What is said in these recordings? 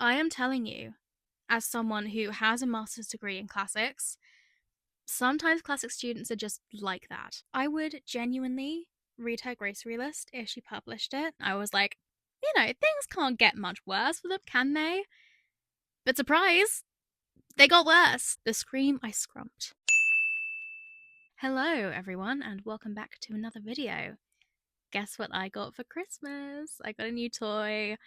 I am telling you, as someone who has a master's degree in classics, sometimes classic students are just like that. I would genuinely read her grocery list if she published it. I was like, things can't get much worse for them, can they? But surprise, they got worse. The scream I scrumped. Hello, everyone, and welcome back to another video. Guess what I got for Christmas? I got a new toy.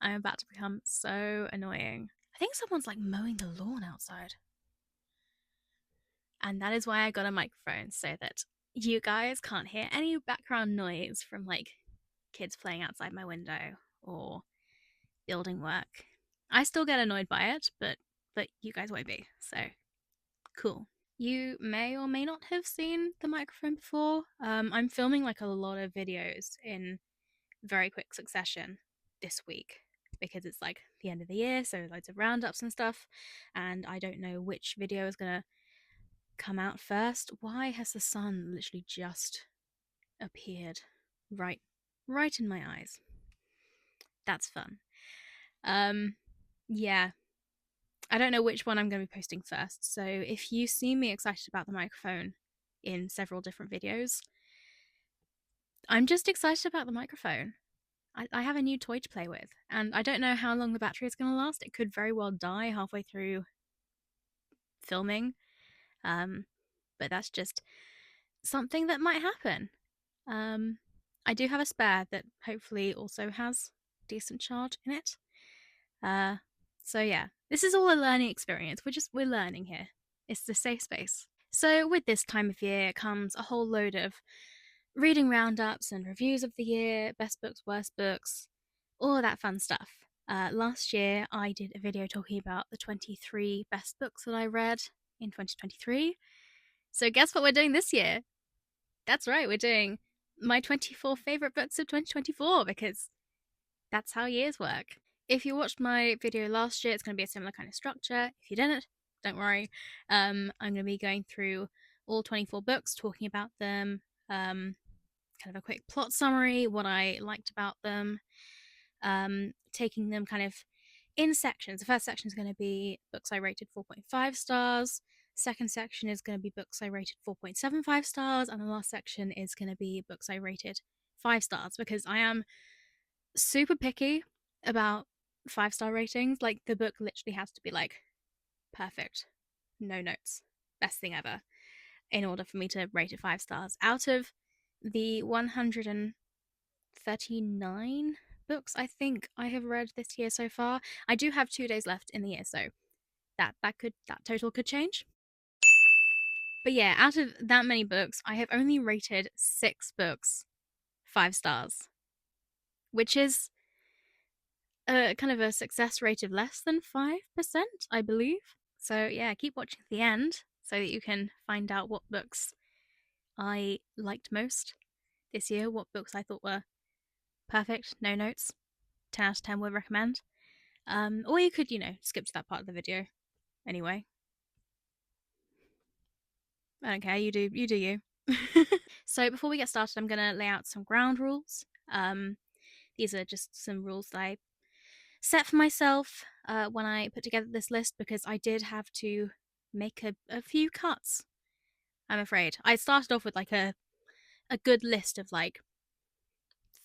I'm about to become so annoying. I think someone's like mowing the lawn outside. And that is why I got a microphone, so that you guys can't hear any background noise from like kids playing outside my window or building work. I still get annoyed by it, but you guys won't be. So cool. You may or may not have seen the microphone before. I'm filming like a lot of videos in very quick succession this week because it's like the end of the year, so loads of roundups and stuff, and I don't know which video is gonna come out first. Why has the sun literally just appeared right in my eyes? That's fun. Yeah. I don't know which one I'm going to be posting first. So if you see me excited about the microphone in several different videos, I'm just excited about the microphone. I have a new toy to play with, and I don't know how long the battery is going to last. It could very well die halfway through filming, but that's just something that might happen. I do have a spare that hopefully also has decent charge in it. So yeah, this is all a learning experience. We're learning here. It's the safe space. So with this time of year comes a whole load of reading roundups and reviews of the year, best books, worst books, all of that fun stuff. Last year I did a video talking about the 23 best books that I read in 2023. So guess what we're doing this year? That's right, we're doing my 24 favorite books of 2024 because that's how years work. If you watched my video last year, it's going to be a similar kind of structure. If you didn't, don't worry. I'm going to be going through all 24 books, talking about them, kind of a quick plot summary, what I liked about them, taking them kind of in sections. The first section is going to be books I rated 4.5 stars. Second section is going to be books I rated 4.75 stars. And the last section is going to be books I rated 5 stars because I am super picky about 5-star ratings. Like, the book literally has to be like perfect, no notes, best thing ever, in order for me to rate it 5 stars. Out of the 139 books I think I have read this year so far, I do have 2 days left in the year, so that total could change. But yeah, out of that many books, I have only rated 6 books 5 stars, which is kind of a success rate of less than 5%, I believe. So yeah, keep watching to the end so that you can find out what books I liked most this year, what books I thought were perfect, no notes, 10 out of 10 would recommend. Or you could, skip to that part of the video anyway. I don't care, you do you. So before we get started, I'm going to lay out some ground rules. These are just some rules that I set for myself when I put together this list because I did have to make a few cuts, I'm afraid. I started off with like a good list of like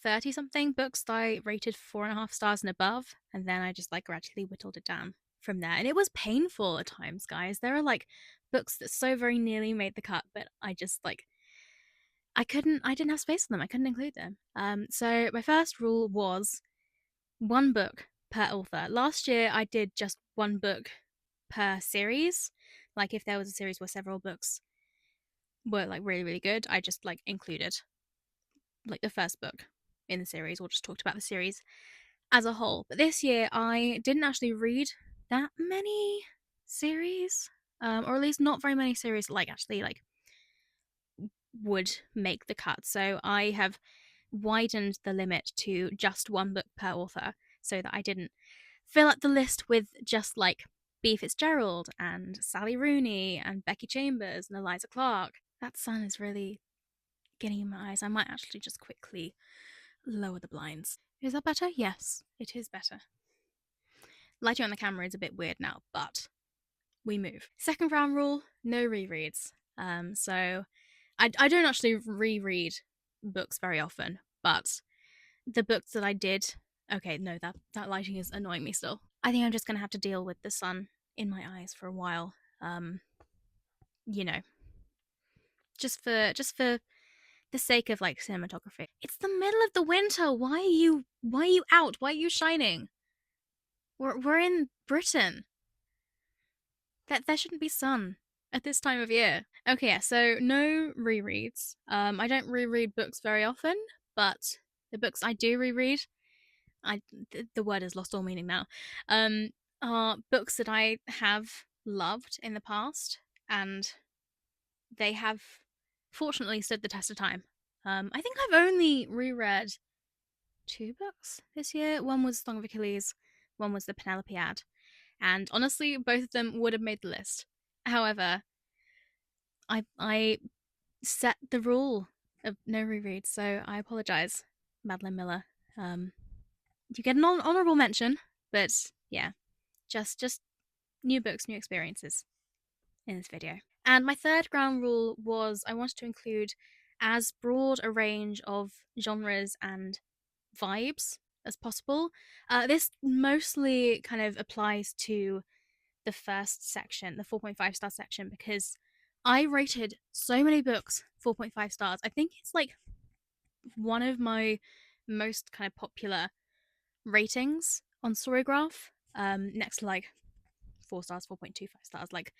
30 something books that I rated 4.5 stars and above, and then I just like gradually whittled it down from there. And it was painful at times, guys. There are like books that so very nearly made the cut, but I just like I didn't have space for them. I couldn't include them. So my first rule was one book per author. Last year I did just one book per series. Like if there was a series where several books were like really, really good, I just like included like the first book in the series or just talked about the series as a whole. But this year I didn't actually read that many series, or at least not very many series like actually like would make the cut. So I have widened the limit to just one book per author so that I didn't fill up the list with just like B. Fitzgerald and Sally Rooney and Becky Chambers and Eliza Clark. That sun is really getting in my eyes. I might actually just quickly lower the blinds. Is that better? Yes, it is better. Lighting on the camera is a bit weird now, but we move. Second round rule, no rereads. So I don't actually reread books very often, but the books that I did, okay, no, that lighting is annoying me still. I think I'm just gonna have to deal with the sun in my eyes for a while. Um, you know, just for the sake of like cinematography. It's the middle of the winter. Why are you out? Why are you shining? We're in Britain. That there shouldn't be sun at this time of year. Okay, yeah, so no rereads. I don't reread books very often, but the books I do reread, the word has lost all meaning now. Um, are books that I have loved in the past, and they have fortunately stood the test of time. I think I've only reread two books this year. One was Song of Achilles, one was the Penelope ad, and honestly, both of them would have made the list. However, I set the rule of no rereads, so I apologize, Madeline Miller. Um, you get an honorable mention, but yeah, just new books, new experiences in this video. And my third ground rule was I wanted to include as broad a range of genres and vibes as possible. This mostly kind of applies to the first section, the 4.5 star section, because I rated so many books 4.5 stars. I think it's like one of my most kind of popular ratings on Storygraph. Next to like 4 stars, 4.25 stars. Like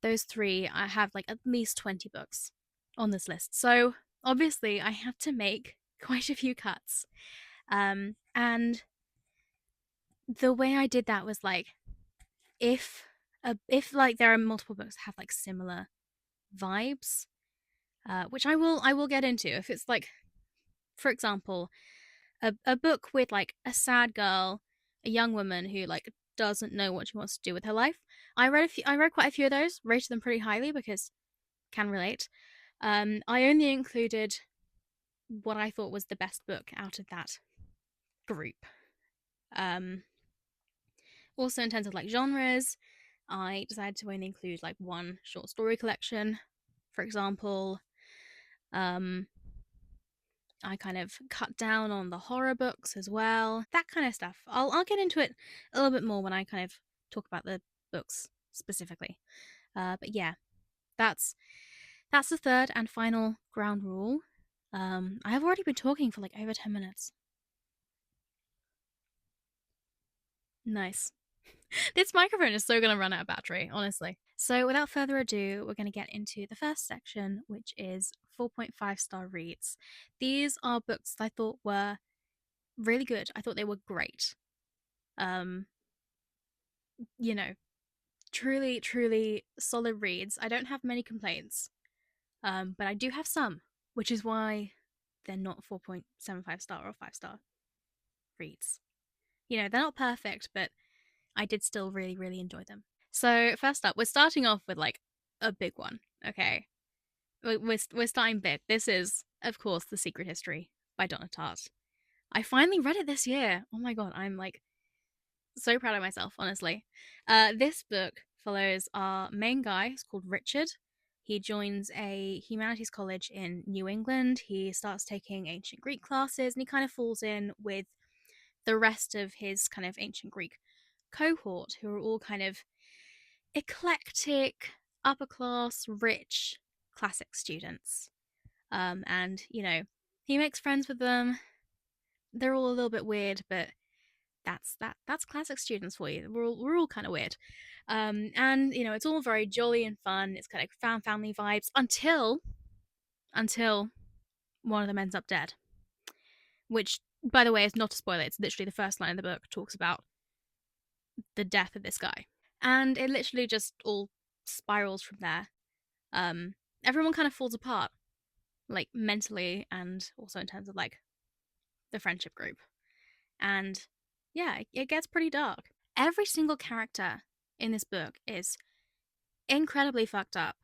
those three, I have like at least 20 books on this list. So obviously, I have to make quite a few cuts. And the way I did that was like, if like there are multiple books that have like similar vibes, which I will get into. If it's like, for example, a book with like a sad girl, a young woman who like doesn't know what she wants to do with her life. I read quite a few of those, rated them pretty highly because can relate. I only included what I thought was the best book out of that group. Um, Also, in terms of like genres, I decided to only include like one short story collection, for example. Um, I kind of cut down on the horror books as well, that kind of stuff. I'll get into it a little bit more when I kind of talk about the books specifically. But yeah, that's the third and final ground rule. I have already been talking for like over 10 minutes. Nice. This microphone is so gonna run out of battery, honestly. So without further ado, we're gonna get into the first section, which is 4.5 star reads. These are books I thought were really good. I thought they were great. Um, you know, truly, truly solid reads. I don't have many complaints, but I do have some, which is why they're not 4.75 star or 5 star reads. They're not perfect, but I did still really, really enjoy them. So first up, we're starting off with like a big one. Okay, we're starting big. This is, of course, The Secret History by Donna Tartt. I finally read it this year. Oh my god, I'm like so proud of myself, honestly. This book follows our main guy. It's called Richard. He joins a humanities college in New England. He starts taking ancient Greek classes, and he kind of falls in with the rest of his kind of ancient Greek cohort, who are all kind of eclectic, upper class, rich, classic students. And he makes friends with them. They're all a little bit weird, but that's classic students for you. We're all kind of weird. And it's all very jolly and fun. It's kind of found family vibes until one of them ends up dead. Which, by the way, is not a spoiler. It's literally the first line of the book talks about the death of this guy. And it literally just all spirals from there. Everyone kind of falls apart, like mentally and also in terms of like the friendship group. And yeah, it gets pretty dark. Every single character in this book is incredibly fucked up.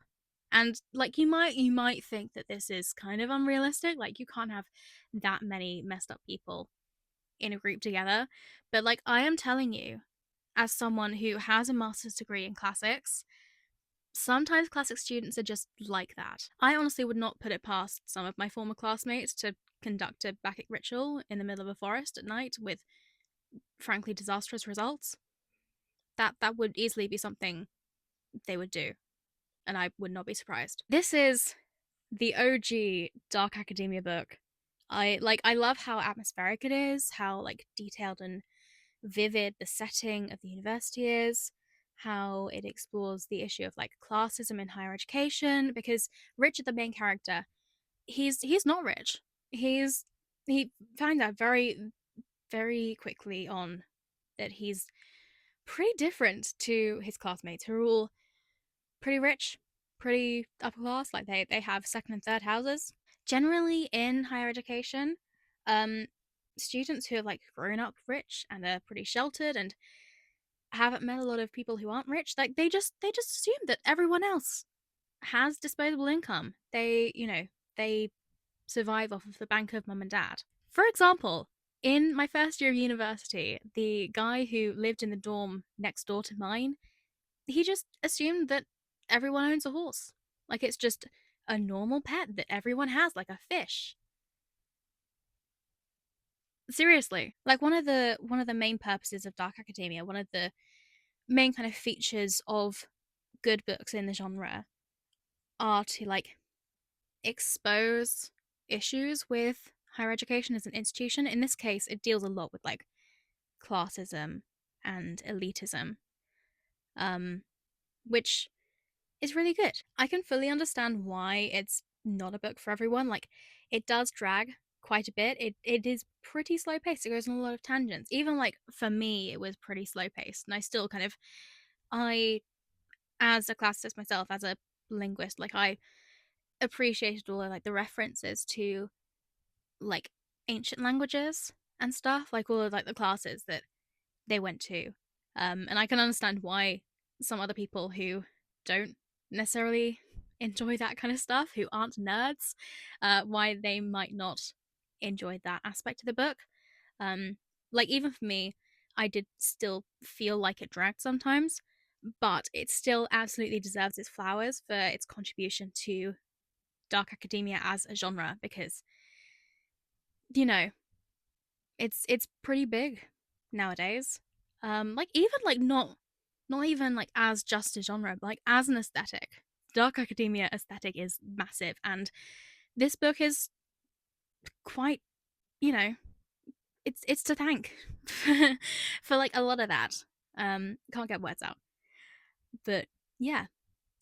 And like you might think that this is kind of unrealistic, like you can't have that many messed up people in a group together, but like I am telling you, as someone who has a master's degree in classics, sometimes classic students are just like that. I honestly would not put it past some of my former classmates to conduct a Bacchic ritual in the middle of a forest at night with frankly disastrous results. That would easily be something they would do, and I would not be surprised. This is the OG Dark Academia book. I love how atmospheric it is, how like detailed and vivid the setting of the university is, how it explores the issue of like classism in higher education, because Richard, the main character, he's not rich. He finds out very quickly on that he's pretty different to his classmates who are all pretty rich, pretty upper class. Like they have second and third houses. Generally, in higher education, um, students who have like grown up rich and are pretty sheltered and haven't met a lot of people who aren't rich, like they just assume that everyone else has disposable income. They survive off of the bank of mum and dad. For example, in my first year of university, the guy who lived in the dorm next door to mine, he just assumed that everyone owns a horse. Like it's just a normal pet that everyone has, like a fish. Seriously. Like one of the main purposes of Dark Academia, one of the main kind of features of good books in the genre are to like expose issues with higher education as an institution. In this case, it deals a lot with like classism and elitism, um, which is really good. I can fully understand why it's not a book for everyone. Like, it does drag quite a bit. It is pretty slow paced. It goes on a lot of tangents. Even like for me, it was pretty slow paced, and I still kind of I as a classicist myself, as a linguist, like I appreciated all of like the references to like ancient languages and stuff, like all of like the classes that they went to. And I can understand why some other people who don't necessarily enjoy that kind of stuff, who aren't nerds, why they might not enjoy that aspect of the book. Um, like even for me, I did still feel like it dragged sometimes, but it still absolutely deserves its flowers for its contribution to dark academia as a genre because you know it's pretty big nowadays. Like even like not even like as just a genre, but like as an aesthetic. Dark academia aesthetic is massive, and this book is quite, you know, it's to thank for like a lot of that. Can't get words out, but yeah,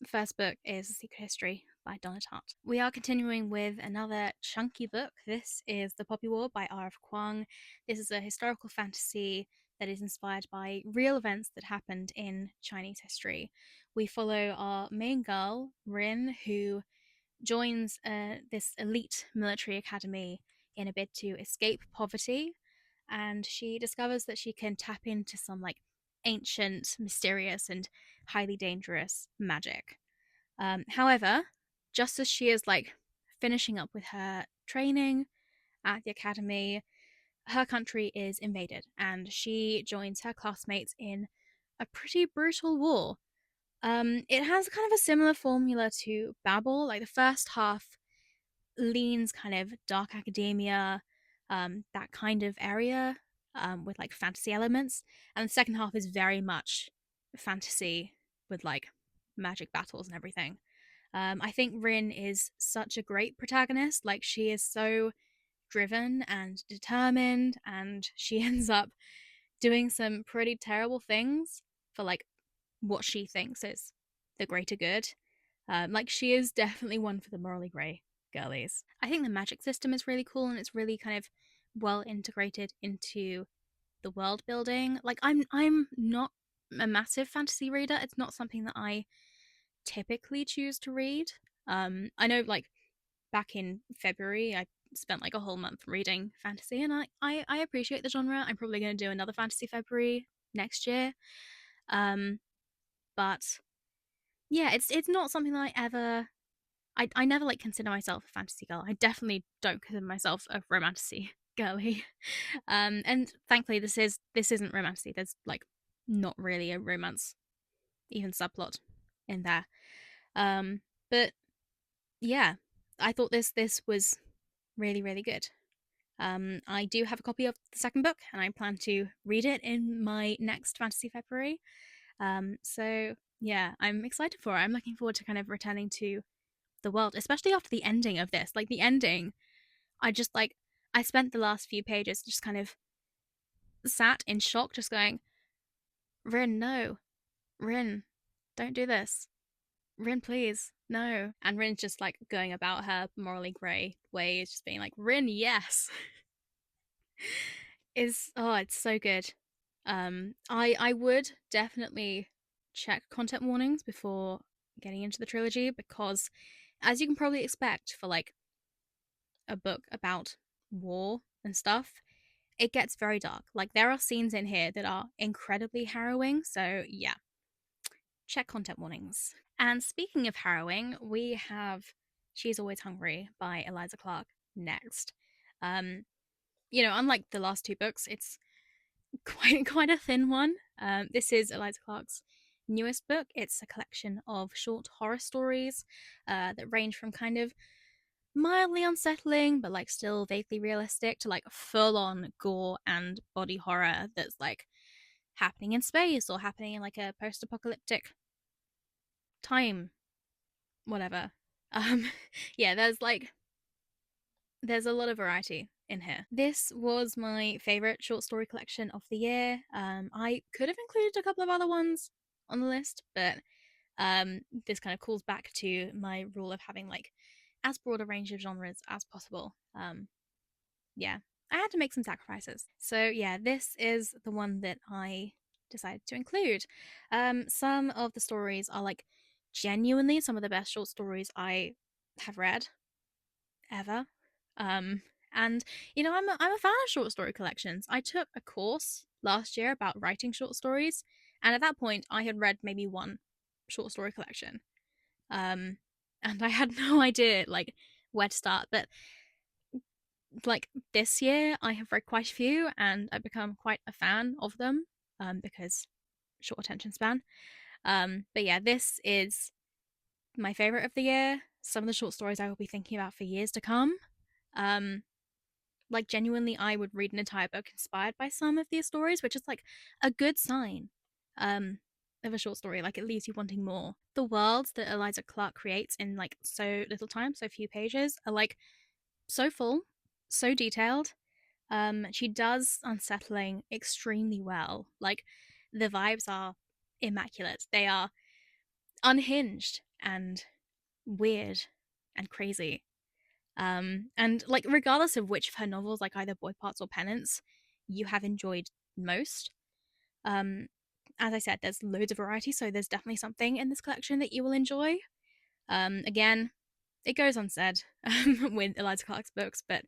the first book is Secret History by Donna Tartt. We are continuing with another chunky book. This is The Poppy War by R.F. Kuang. This is a historical fantasy that is inspired by real events that happened in Chinese history. We follow our main girl, Rin, who joins this elite military academy in a bid to escape poverty. And she discovers that she can tap into some like ancient, mysterious, and highly dangerous magic. However, just as she is like finishing up with her training at the academy, her country is invaded and she joins her classmates in a pretty brutal war. It has kind of a similar formula to Babel. Like the first half leans kind of dark academia, that kind of area, with like fantasy elements, and the second half is very much fantasy with like magic battles and everything. I think Rin is such a great protagonist. Like, she is so driven and determined, and she ends up doing some pretty terrible things for like what she thinks is the greater good. Like, she is definitely one for the morally grey girlies. I think the magic system is really cool, and it's really kind of well integrated into the world building. Like, I'm not a massive fantasy reader. It's not something that I typically choose to read. I know like back in February I spent like a whole month reading fantasy, and I appreciate the genre. I'm probably going to do another fantasy February next year. But yeah, it's not something that I never like consider myself a fantasy girl. I definitely don't consider myself a romantasy girly. And thankfully this isn't romantasy. There's like not really a romance, even subplot in there. Um, but yeah, I thought this was really really good. I do have a copy of the second book, and I plan to read it in my next Fantasy February. So yeah, I'm excited for it. I'm looking forward to kind of returning to the world, especially after the ending of this. Like the ending, I just like I spent the last few pages just kind of sat in shock, just going, Rin, no, Rin, don't do this. Rin, please, no. And Rin's just like going about her morally grey ways, just being like, Rin, yes. Is oh, it's so good. I would definitely check content warnings before getting into the trilogy because, as you can probably expect, for like a book about war and stuff, it gets very dark. Like there are scenes in here that are incredibly harrowing. So yeah, check content warnings. And speaking of harrowing, we have She's Always Hungry by Eliza Clark next. Um, unlike the last two books, it's quite a thin one. This is Eliza Clark's newest book. It's a collection of short horror stories that range from kind of mildly unsettling, but like still vaguely realistic, to like full on gore and body horror that's like happening in space or happening in like a post apocalyptic time, whatever. Um, yeah, there's a lot of variety in here. This was my favorite short story collection of the year. I could have included a couple of other ones on the list, but this kind of calls back to my rule of having like as broad a range of genres as possible. Yeah, I had to make some sacrifices. So yeah, this is the one that I decided to include. Some of the stories are like genuinely some of the best short stories I have read ever. Um, and I'm a fan of short story collections. I took a course last year about writing short stories, and at that point, I had read maybe one short story collection. Um, and I had no idea like where to start. But like this year, I have read quite a few, and I've become quite a fan of them. Because short attention span. But yeah, this is my favorite of the year. Some of the short stories I will be thinking about for years to come. Um, like genuinely, I would read an entire book inspired by some of these stories, which is like a good sign. Of a short story, like it leaves you wanting more. The worlds that Eliza Clark creates in like so little time, so few pages, are like so full, so detailed. She does unsettling extremely well. Like the vibes are immaculate. They are unhinged and weird and crazy. And like regardless of which of her novels, like either Boy Parts or Penance, you have enjoyed most. Um, as I said, there's loads of variety, so there's definitely something in this collection that you will enjoy. Again, it goes unsaid with Eliza Clark's books, but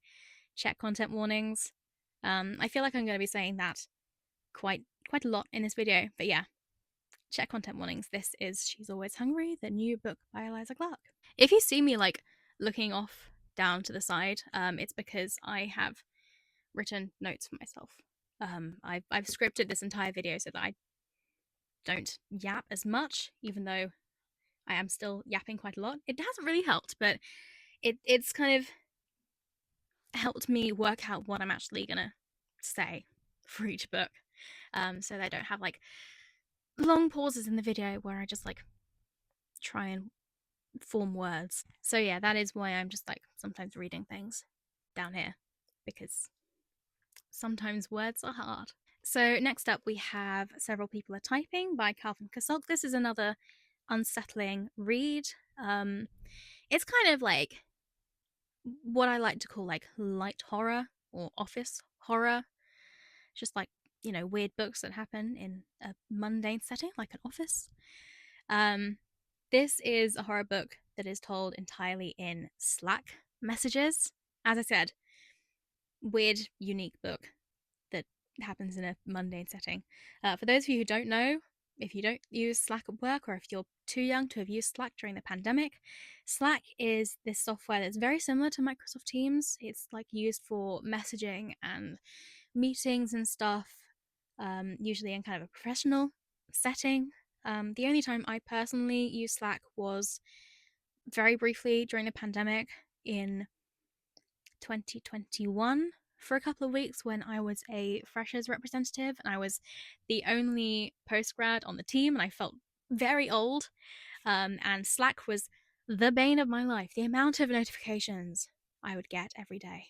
check content warnings. I feel like I'm going to be saying that quite a lot in this video, but yeah, check content warnings. This is She's Always Hungry, the new book by Eliza Clark. If you see me like looking off down to the side, it's because I have written notes for myself. I've scripted this entire video so that I don't yap as much, even though I am still yapping quite a lot. It hasn't really helped, but it's kind of helped me work out what I'm actually gonna say for each book, so that I don't have like long pauses in the video where I just like try and form words. So yeah, that is why I'm just like sometimes reading things down here, because sometimes words are hard. So next up we have Several People Are Typing by Calvin Kasulk. This is another unsettling read. It's kind of like what I like to call like light horror or office horror. Just like, weird books that happen in a mundane setting like an office. This is a horror book that is told entirely in Slack messages. As I said, weird, unique book that happens in a mundane setting. For those of you who don't know, if you don't use Slack at work, or if you're too young to have used Slack during the pandemic, Slack is this software that's very similar to Microsoft Teams. It's like used for messaging and meetings and stuff. usually in kind of a professional setting. The only time I personally used Slack was very briefly during the pandemic in 2021 for a couple of weeks when I was a freshers representative and I was the only postgrad on the team and I felt very old. And Slack was the bane of my life. The amount of notifications I would get every day.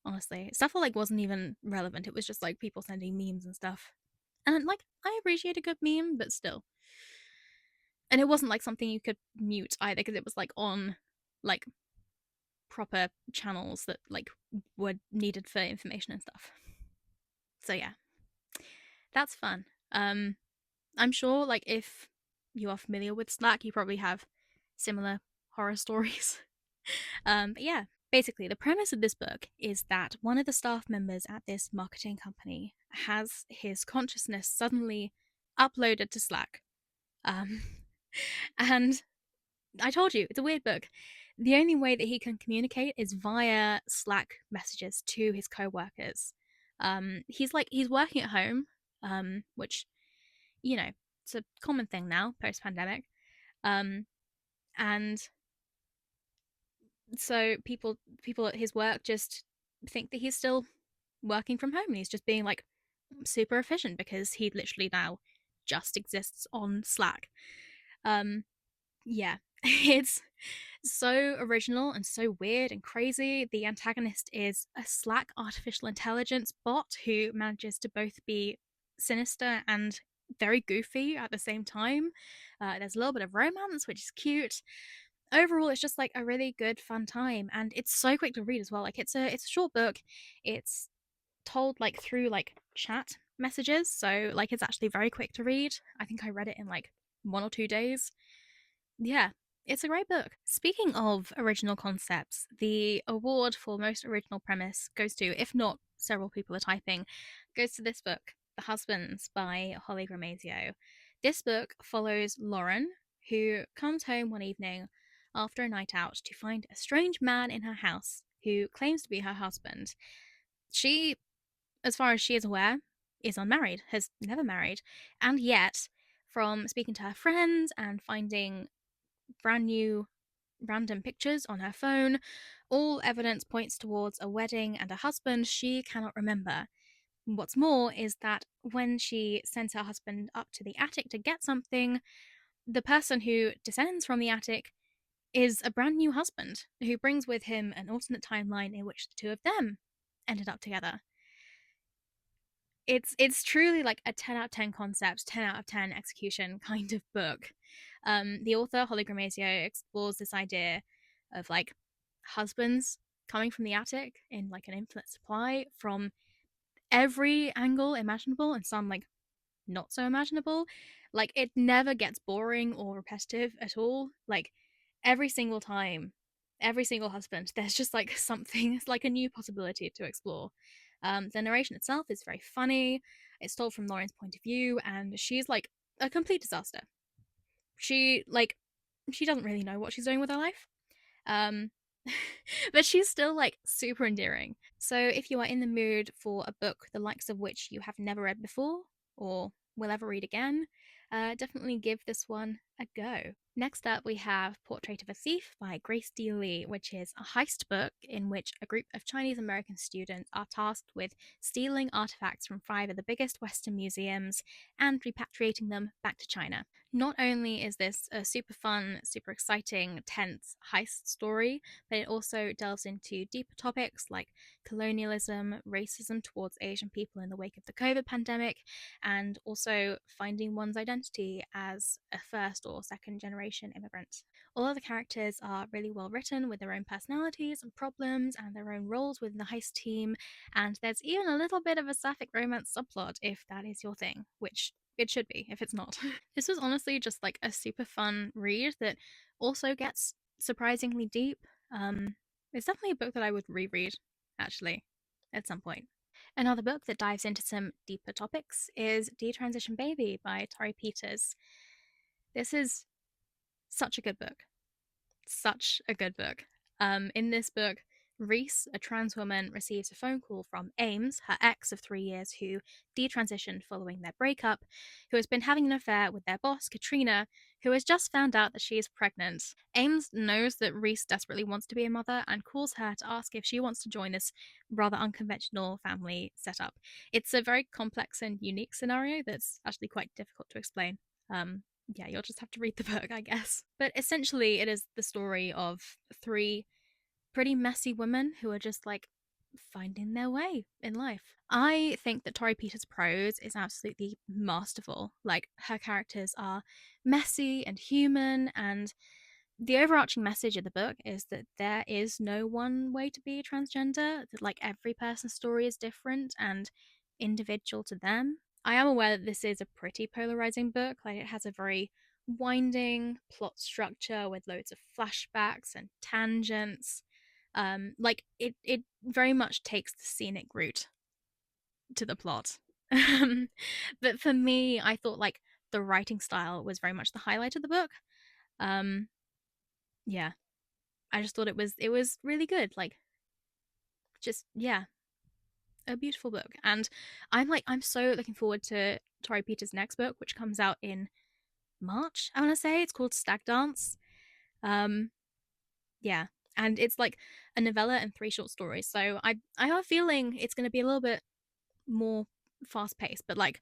Honestly, stuff that like wasn't even relevant. It was just like people sending memes and stuff. And like I appreciate a good meme, but still. And it wasn't like something you could mute either because it was like on like proper channels that like were needed for information and stuff. So yeah, that's fun. I'm sure like if you are familiar with Slack, you probably have similar horror stories. But yeah, basically the premise of this book is that one of the staff members at this marketing company has his consciousness suddenly uploaded to Slack. Um, and I told you, it's a weird book. The only way that he can communicate is via Slack messages to his co-workers. He's working at home, which you know it's a common thing now post pandemic. And so people at his work just think that he's still working from home and he's just being like super efficient because he literally now just exists on Slack. Yeah, it's so original and so weird and crazy. The antagonist is a Slack artificial intelligence bot who manages to both be sinister and very goofy at the same time. There's a little bit of romance, which is cute. Overall, it's just like a really good, fun time, and it's so quick to read as well. Like it's a short book. It's told like through like chat messages, so like it's actually very quick to read. I think I read it in like 1 or 2 days. Yeah, it's a great book. Speaking of original concepts, the award for most original premise goes to, if not several people are typing, goes to this book, The Husbands by Holly Gramazio. This book follows Lauren, who comes home one evening after a night out to find a strange man in her house who claims to be her husband. She, as far as she is aware, is unmarried, has never married, and yet, from speaking to her friends and finding brand new random pictures on her phone, all evidence points towards a wedding and a husband she cannot remember. What's more is that when she sends her husband up to the attic to get something, the person who descends from the attic is a brand new husband who brings with him an alternate timeline in which the two of them ended up together. It's truly like a 10 out of 10 concept, 10 out of 10 execution kind of book. The author Holly Gramazio explores this idea of like husbands coming from the attic in like an infinite supply from every angle imaginable and some like not so imaginable. Like it never gets boring or repetitive at all. Like every single time, every single husband, there's just like something, it's like a new possibility to explore. The narration itself is very funny. It's told from Lauren's point of view, and she's like a complete disaster. She like she doesn't really know what she's doing with her life. Um, but she's still like super endearing. So if you are in the mood for a book the likes of which you have never read before or will ever read again, definitely give this one a go. Next up, we have Portrait of a Thief by Grace D. Lee, which is a heist book in which a group of Chinese American students are tasked with stealing artifacts from five of the biggest Western museums and repatriating them back to China. Not only is this a super fun, super exciting, tense heist story, but it also delves into deeper topics like colonialism, racism towards Asian people in the wake of the COVID pandemic, and also finding one's identity as a first or second generation immigrant. All of the characters are really well written with their own personalities and problems and their own roles within the heist team, and there's even a little bit of a sapphic romance subplot if that is your thing, which it should be if it's not. This was honestly just like a super fun read that also gets surprisingly deep. It's definitely a book that I would reread, actually, at some point. Another book that dives into some deeper topics is Detransition Baby by Tori Peters. This is such a good book. Such a good book. In this book, Reese, a trans woman, receives a phone call from Ames, her ex of 3 years, who detransitioned following their breakup, who has been having an affair with their boss, Katrina, who has just found out that she is pregnant. Ames knows that Reese desperately wants to be a mother and calls her to ask if she wants to join this rather unconventional family setup. It's a very complex and unique scenario that's actually quite difficult to explain. Yeah, you'll just have to read the book, I guess. But essentially, it is the story of three pretty messy women who are just like finding their way in life. I think that Tori Peters' prose is absolutely masterful. Like, her characters are messy and human, and the overarching message of the book is that there is no one way to be transgender, that like every person's story is different and individual to them. I am aware that this is a pretty polarizing book. Like, it has a very winding plot structure with loads of flashbacks and tangents. Like, it very much takes the scenic route to the plot. But for me, I thought like the writing style was very much the highlight of the book. Um, yeah, I just thought it was really good. Like, just yeah, a beautiful book. And I'm so looking forward to Tori Peters' next book, which comes out in March. I want to say it's called Stag Dance. Um, yeah, and it's like a novella and three short stories. So I have a feeling it's going to be a little bit more fast paced, but like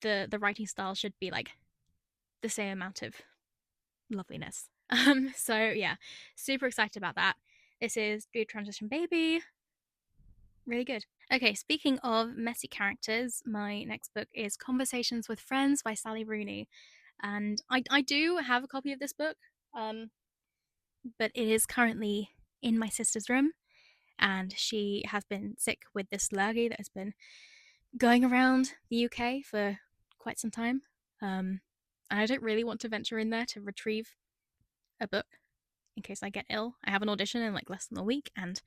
the writing style should be like the same amount of loveliness. So yeah, super excited about that. This is Detransition Baby. Really good. Okay, speaking of messy characters, my next book is Conversations with Friends by Sally Rooney. And I do have a copy of this book, um, but it is currently in my sister's room, and she has been sick with this lurgy that has been going around the UK for quite some time. And I don't really want to venture in there to retrieve a book in case I get ill. I have an audition in like less than a week and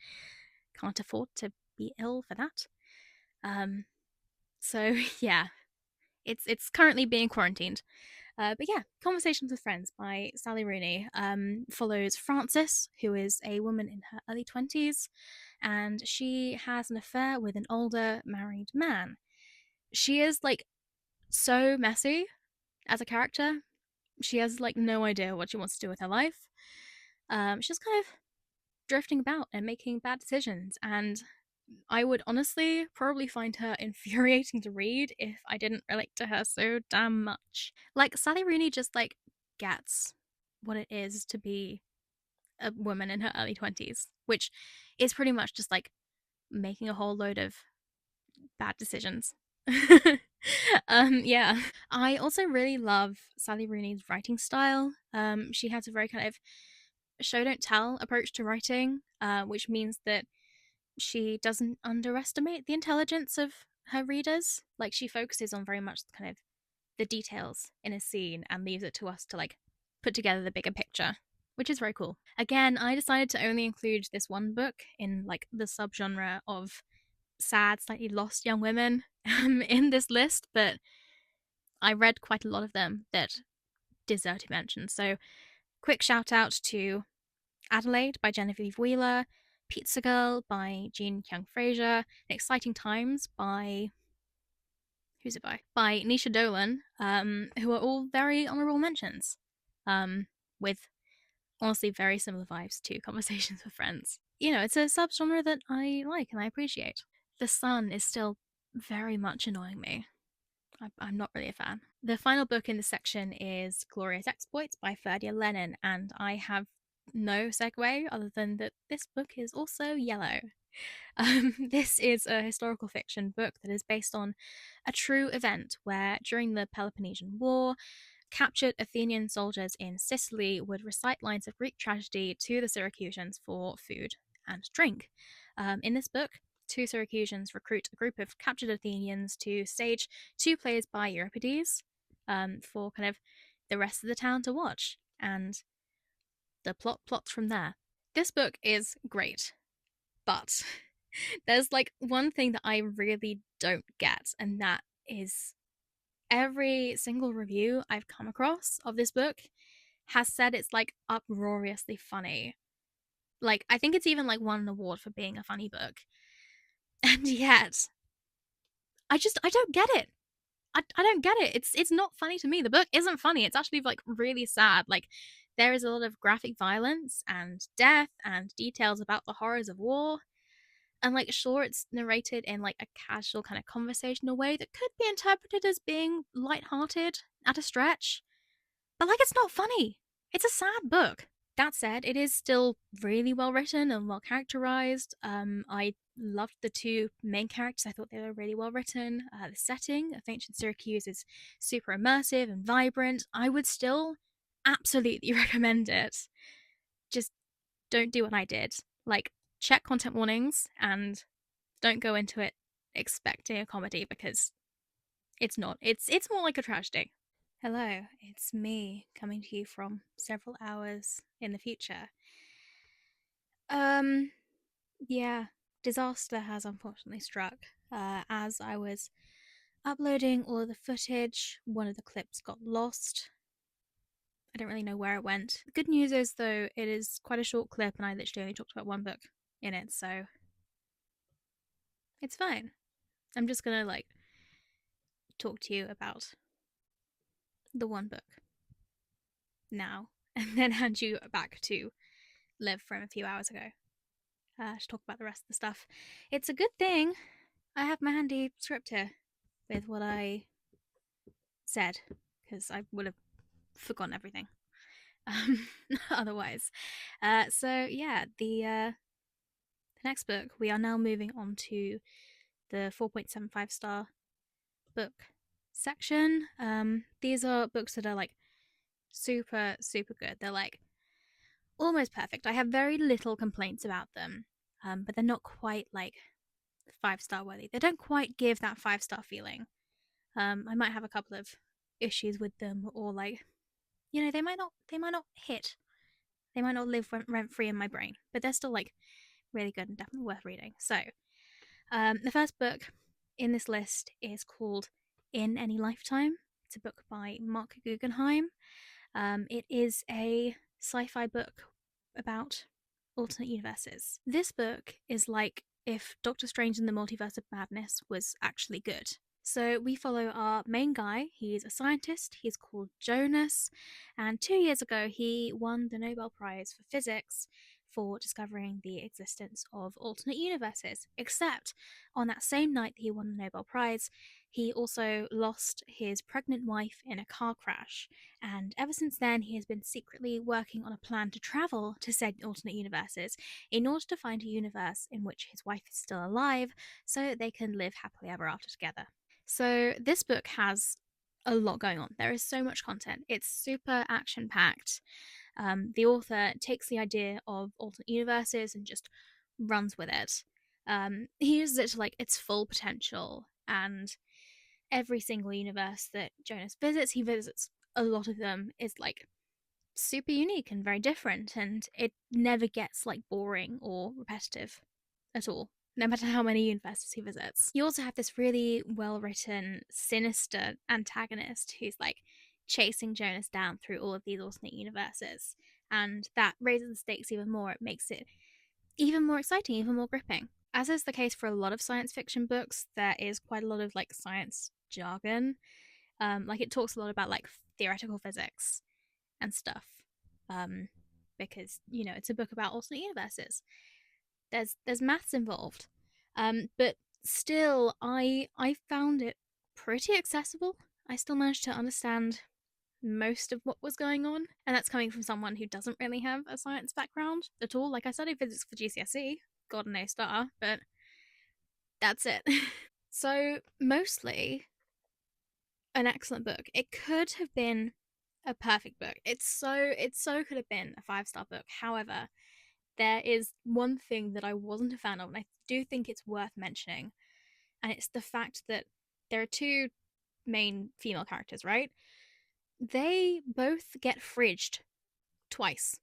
can't afford to be ill for that. So yeah, it's currently being quarantined. But yeah, Conversations with Friends by Sally Rooney follows Frances, who is a woman in her early 20s, and she has an affair with an older married man. She is like so messy as a character. She has like no idea what she wants to do with her life. She's kind of drifting about and making bad decisions, and I would honestly probably find her infuriating to read if I didn't relate to her so damn much. Like, Sally Rooney just like gets what it is to be a woman in her early 20s, which is pretty much just like making a whole load of bad decisions. Yeah. I also really love Sally Rooney's writing style. She has a very kind of show don't tell approach to writing, which means that she doesn't underestimate the intelligence of her readers. Like, she focuses on very much kind of the details in a scene and leaves it to us to like put together the bigger picture, which is very cool. Again, I decided to only include this one book in like the subgenre of sad, slightly lost young women in this list, but I read quite a lot of them that deserve to be mentioned. So, quick shout out to Adelaide by Genevieve Wheeler, Pizza Girl by Jean Young Fraser, Exciting Times by who's it by? By Nisha Dolan, who are all very honorable mentions, with honestly very similar vibes to Conversations with Friends. You know, it's a subgenre that I like and I appreciate. The sun is still very much annoying me. I'm not really a fan. The final book in this section is Glorious Exploits by Ferdia Lennon, and I have no segue other than that this book is also yellow. This is a historical fiction book that is based on a true event where, during the Peloponnesian War, captured Athenian soldiers in Sicily would recite lines of Greek tragedy to the Syracusans for food and drink. In this book, two Syracusans recruit a group of captured Athenians to stage two plays by Euripides for kind of the rest of the town to watch, and the plot plots from there. This book is great, but there's like one thing that I really don't get, and that is every single review I've come across of this book has said it's like uproariously funny. Like, I think it's even like won an award for being a funny book. And yet, I don't get it. I don't get it. It's not funny to me. The book isn't funny. It's actually like really sad. Like, there is a lot of graphic violence and death and details about the horrors of war. And like, sure, it's narrated in like a casual kind of conversational way that could be interpreted as being light-hearted at a stretch. But like, it's not funny. It's a sad book. That said, it is still really well written and well characterized. I loved the two main characters. I thought they were really well written. The setting of ancient Syracuse is super immersive and vibrant. I would still absolutely recommend it. Just don't do what I did. Like, check content warnings and don't go into it expecting a comedy, because it's not. It's more like a tragedy. Hello, it's me coming to you from several hours in the future. Um, yeah, disaster has unfortunately struck. As I was uploading all of the footage, one of the clips got lost. I don't really know where it went. The good news is, though, it is quite a short clip, and I literally only talked about one book in it, so it's fine. I'm just gonna, like, talk to you about the one book now, and then hand you back to Liv from a few hours ago to talk about the rest of the stuff. It's a good thing I have my handy script here with what I said, because I would have forgotten everything otherwise. So yeah, the next book, we are now moving on to the 4.75 star book section. These are books that are like super, super good. They're like almost perfect. I have very little complaints about them, but they're not quite like 5-star worthy. They don't quite give that 5-star feeling. I might have a couple of issues with them, or like, they might not hit. They might not live rent free in my brain, but they're still like really good and definitely worth reading. So, the first book in this list is called In Any Lifetime. It's a book by Mark Guggenheim. It is a sci-fi book about alternate universes. This book is like if Doctor Strange in the Multiverse of Madness was actually good. So we follow our main guy. He's a scientist. He's called Jonas. And 2 years ago, he won the Nobel Prize for Physics for discovering the existence of alternate universes. Except on that same night that he won the Nobel Prize, he also lost his pregnant wife in a car crash. And ever since then, he has been secretly working on a plan to travel to said alternate universes in order to find a universe in which his wife is still alive so they can live happily ever after together. So this book has a lot going on. There is so much content. It's super action packed. The author takes the idea of alternate universes and just runs with it. He uses it to like its full potential, and every single universe that Jonas visits, he visits a lot of them, is like super unique and very different, and it never gets like boring or repetitive at all, no matter how many universes he visits. You also have this really well written, sinister antagonist who's like chasing Jonas down through all of these alternate universes, and that raises the stakes even more. It makes it even more exciting, even more gripping. As is the case for a lot of science fiction books, there is quite a lot of like science jargon. Like, it talks a lot about like theoretical physics and stuff, because it's a book about alternate universes. There's maths involved, but still, I found it pretty accessible. I still managed to understand most of what was going on, and that's coming from someone who doesn't really have a science background at all. Like, I studied physics for GCSE, got an A star, but that's it. So mostly an excellent book. It could have been a perfect book. It so could have been a 5-star book. However, there is one thing that I wasn't a fan of, and I do think it's worth mentioning, and it's the fact that there are two main female characters, right? They both get fridged twice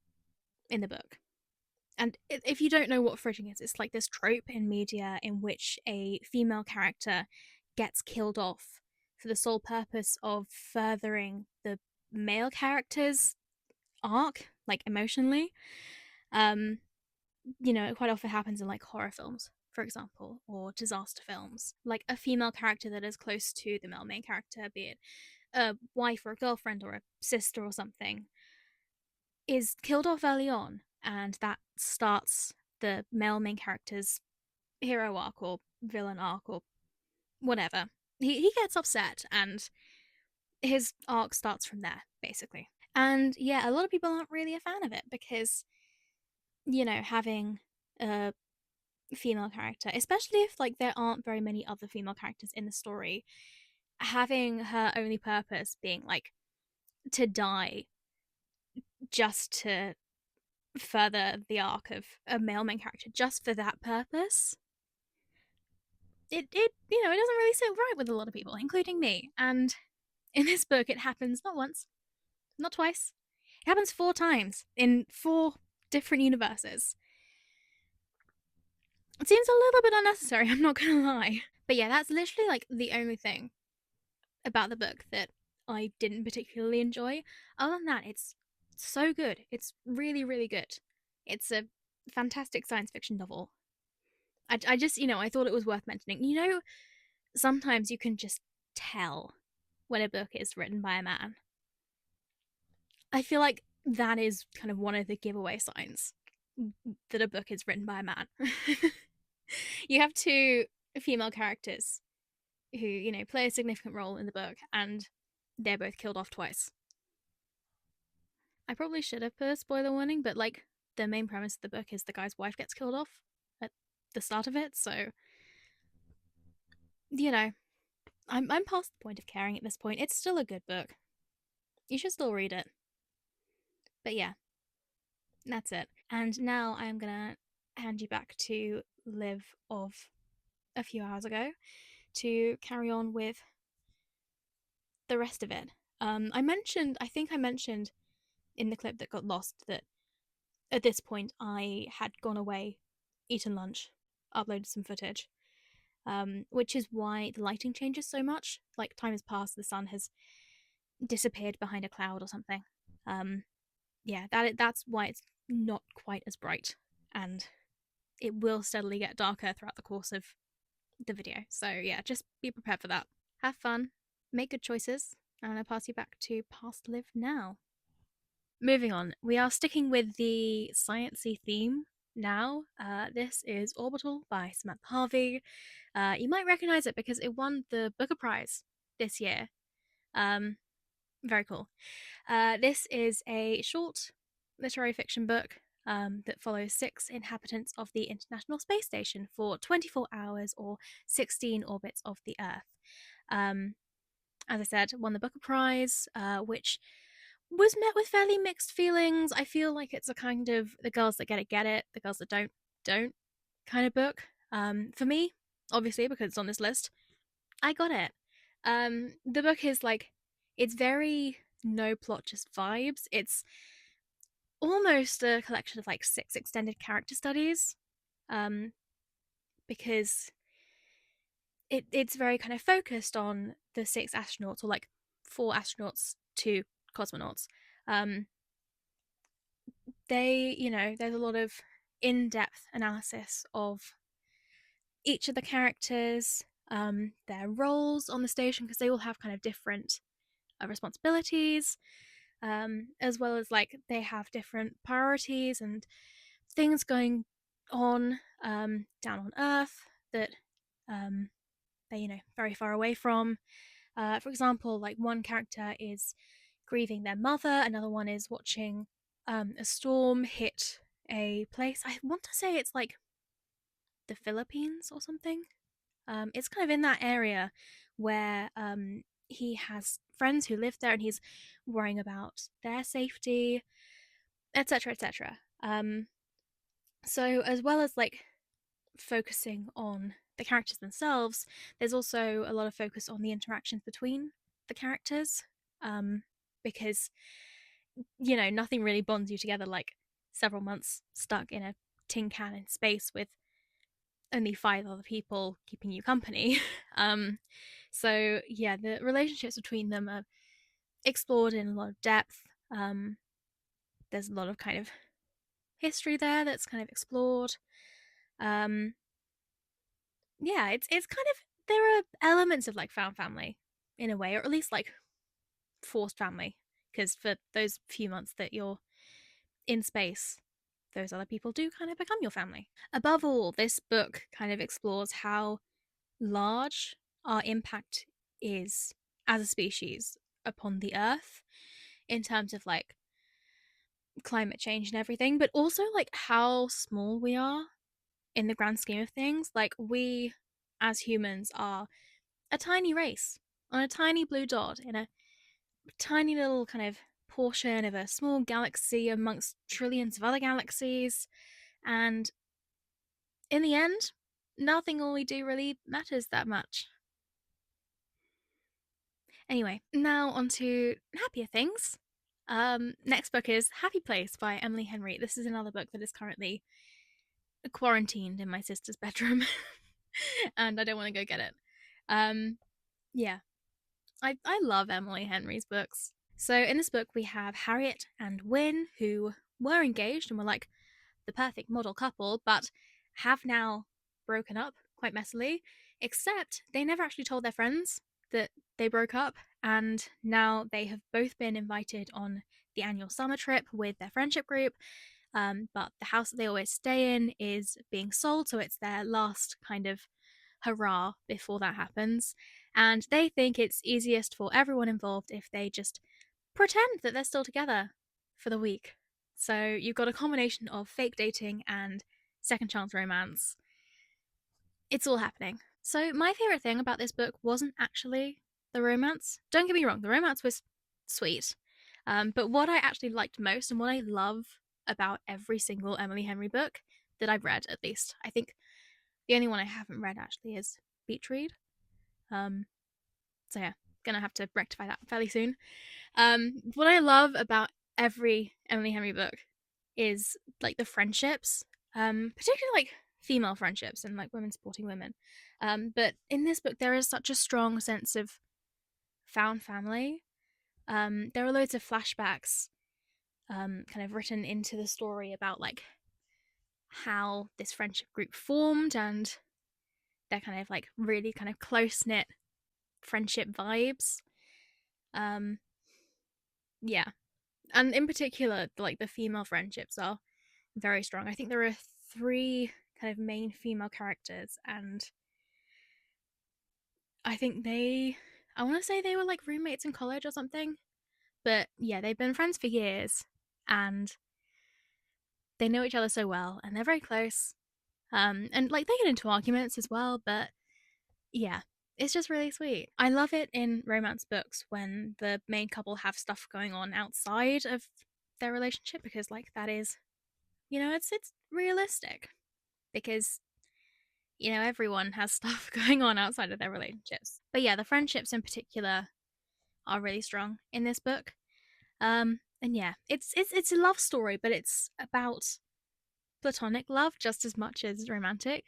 in the book. And if you don't know what fridging is, it's like this trope in media in which a female character gets killed off for the sole purpose of furthering the male character's arc, like emotionally. Um, it quite often happens in like horror films, for example, or disaster films. Like a female character that is close to the male main character, be it a wife or a girlfriend or a sister or something, is killed off early on, and that starts the male main character's hero arc or villain arc or whatever. He gets upset, and his arc starts from there, basically. And yeah, a lot of people aren't really a fan of it because, having a female character, especially if like there aren't very many other female characters in the story, having her only purpose being like to die just to further the arc of a male main character just for that purpose, it doesn't really sit right with a lot of people, including me. And in this book, it happens not once, not twice. It happens 4 times in 4 different universes. It seems a little bit unnecessary, I'm not gonna lie. But yeah, that's literally like the only thing about the book that I didn't particularly enjoy. Other than that, it's so good. It's really, really good. It's a fantastic science fiction novel. I just, I thought it was worth mentioning. Sometimes you can just tell when a book is written by a man. I feel like that is kind of one of the giveaway signs that a book is written by a man. You have 2 female characters who, play a significant role in the book, and they're both killed off twice. I probably should have put a spoiler warning, but like the main premise of the book is the guy's wife gets killed off at the start of it, so you know, I'm past the point of caring at this point. It's still a good book. You should still read it. But yeah, that's it. And now I'm gonna hand you back to Liv of a few hours ago to carry on with the rest of it. I think I mentioned in the clip that got lost that at this point I had gone away, eaten lunch, uploaded some footage, which is why the lighting changes so much. Like time has passed, the sun has disappeared behind a cloud or something. Yeah, that's why it's not quite as bright, and it will steadily get darker throughout the course of the video. So yeah, just be prepared for that. Have fun, make good choices, and I'll pass you back to Past Live now. Moving on, we are sticking with the sciencey theme now. This is Orbital by Samantha Harvey. You might recognize it because it won the Booker Prize this year. Very cool. This is a short literary fiction book that follows 6 inhabitants of the International Space Station for 24 hours or 16 orbits of the Earth. As I said, won the Booker Prize, which was met with fairly mixed feelings. I feel like it's a kind of the girls that get it, the girls that don't kind of book. For me, obviously, because it's on this list, I got it. The book is like, it's very no plot, just vibes. It's almost a collection of like 6 extended character studies, because it's very kind of focused on the 6 astronauts, or like 4 astronauts, 2 cosmonauts. There's a lot of in-depth analysis of each of the characters, their roles on the station, because they all have kind of different responsibilities, as well as like they have different priorities and things going on down on Earth that they're very far away from. For example, like one character is grieving their mother, another one is watching a storm hit a place. I want to say it's like the Philippines or something. It's kind of in that area where he has friends who live there, and he's worrying about their safety, etc., etc. So as well as like focusing on the characters themselves, there's also a lot of focus on the interactions between the characters, because nothing really bonds you together like several months stuck in a tin can in space with only 5 other people keeping you company. So yeah, the relationships between them are explored in a lot of depth. There's a lot of kind of history there that's kind of explored. Um, yeah, it's kind of, there are elements of like found family in a way, or at least like forced family, because for those few months that you're in space, those other people do kind of become your family. Above all, this book kind of explores how large our impact is as a species upon the earth in terms of like climate change and everything, but also like how small we are in the grand scheme of things. Like, we as humans are a tiny race on a tiny blue dot in a tiny little kind of portion of a small galaxy amongst trillions of other galaxies. And in the end, nothing all we do really matters that much. Anyway, now on to happier things. Next book is Happy Place by Emily Henry. This is another book that is currently quarantined in my sister's bedroom, and I don't want to go get it. Yeah, I love Emily Henry's books. So in this book, we have Harriet and Wynne, who were engaged and were like the perfect model couple, but have now broken up quite messily, except they never actually told their friends that they broke up, and now they have both been invited on the annual summer trip with their friendship group. But the house that they always stay in is being sold, so it's their last kind of hurrah before that happens. And they think it's easiest for everyone involved if they just pretend that they're still together for the week. So you've got a combination of fake dating and second chance romance. It's all happening. So my favorite thing about this book wasn't actually the romance. Don't get me wrong, the romance was sweet. But what I actually liked most, and what I love about every single Emily Henry book that I've read, at least, I think the only one I haven't read actually is Beach Read. So yeah, gonna have to rectify that fairly soon. What I love about every Emily Henry book is like the friendships, particularly like female friendships and like women supporting women. But in this book, there is such a strong sense of found family. There are loads of flashbacks, kind of written into the story about like how this friendship group formed, and they're kind of like really kind of close knit friendship vibes. Um, yeah, and in particular, like the female friendships are very strong. I think there are three kind of main female characters, and I think I want to say they were like roommates in college or something. But yeah, they've been friends for years, and they know each other so well, and they're very close. And like they get into arguments as well, but yeah, it's just really sweet. I love it in romance books when the main couple have stuff going on outside of their relationship, because like that is, it's realistic, because everyone has stuff going on outside of their relationships. But yeah, the friendships in particular are really strong in this book. And yeah, it's a love story, but it's about platonic love just as much as romantic.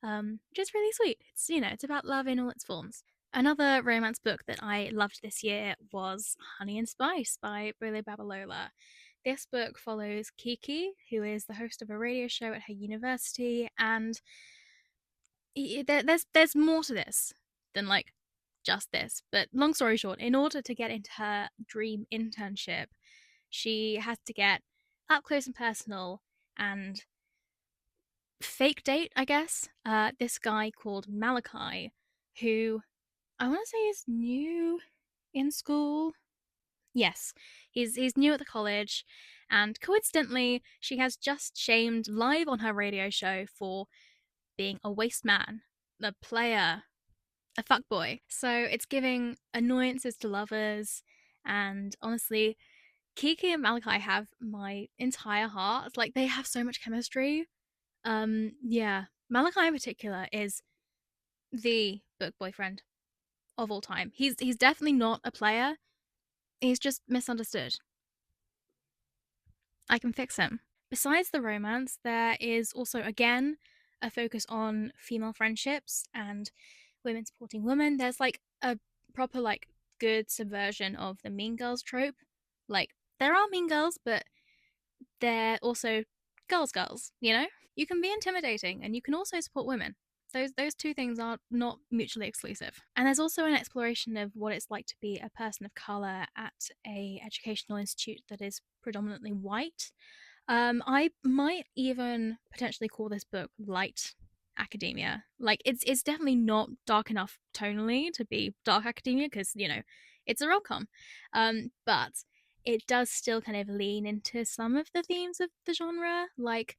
Which is really sweet. It's about love in all its forms. Another romance book that I loved this year was Honey and Spice by Brile Babalola. This book follows Kiki, who is the host of a radio show at her university, and there's more to this than like just this. But long story short, in order to get into her dream internship, she has to get up close and personal and fake date, I guess, this guy called Malachi, who I want to say is new in school. Yes, he's new at the college, and coincidentally, she has just shamed live on her radio show for being a waste man, a player, a fuckboy. So it's giving annoyances to lovers, and honestly, Kiki and Malachi have my entire heart. Like, they have so much chemistry. Yeah, Malachi in particular is the book boyfriend of all time. He's definitely not a player. He's just misunderstood. I can fix him. Besides the romance, there is also again a focus on female friendships and women supporting women. There's like a proper like good subversion of the mean girls trope. Like, there are mean girls, but they're also girls, you know? You can be intimidating and you can also support women. Those two things are not mutually exclusive. And there's also an exploration of what it's like to be a person of color at a educational institute that is predominantly white. I might even potentially call this book light academia. Like it's definitely not dark enough tonally to be dark academia because it's a rom-com, but it does still kind of lean into some of the themes of the genre, like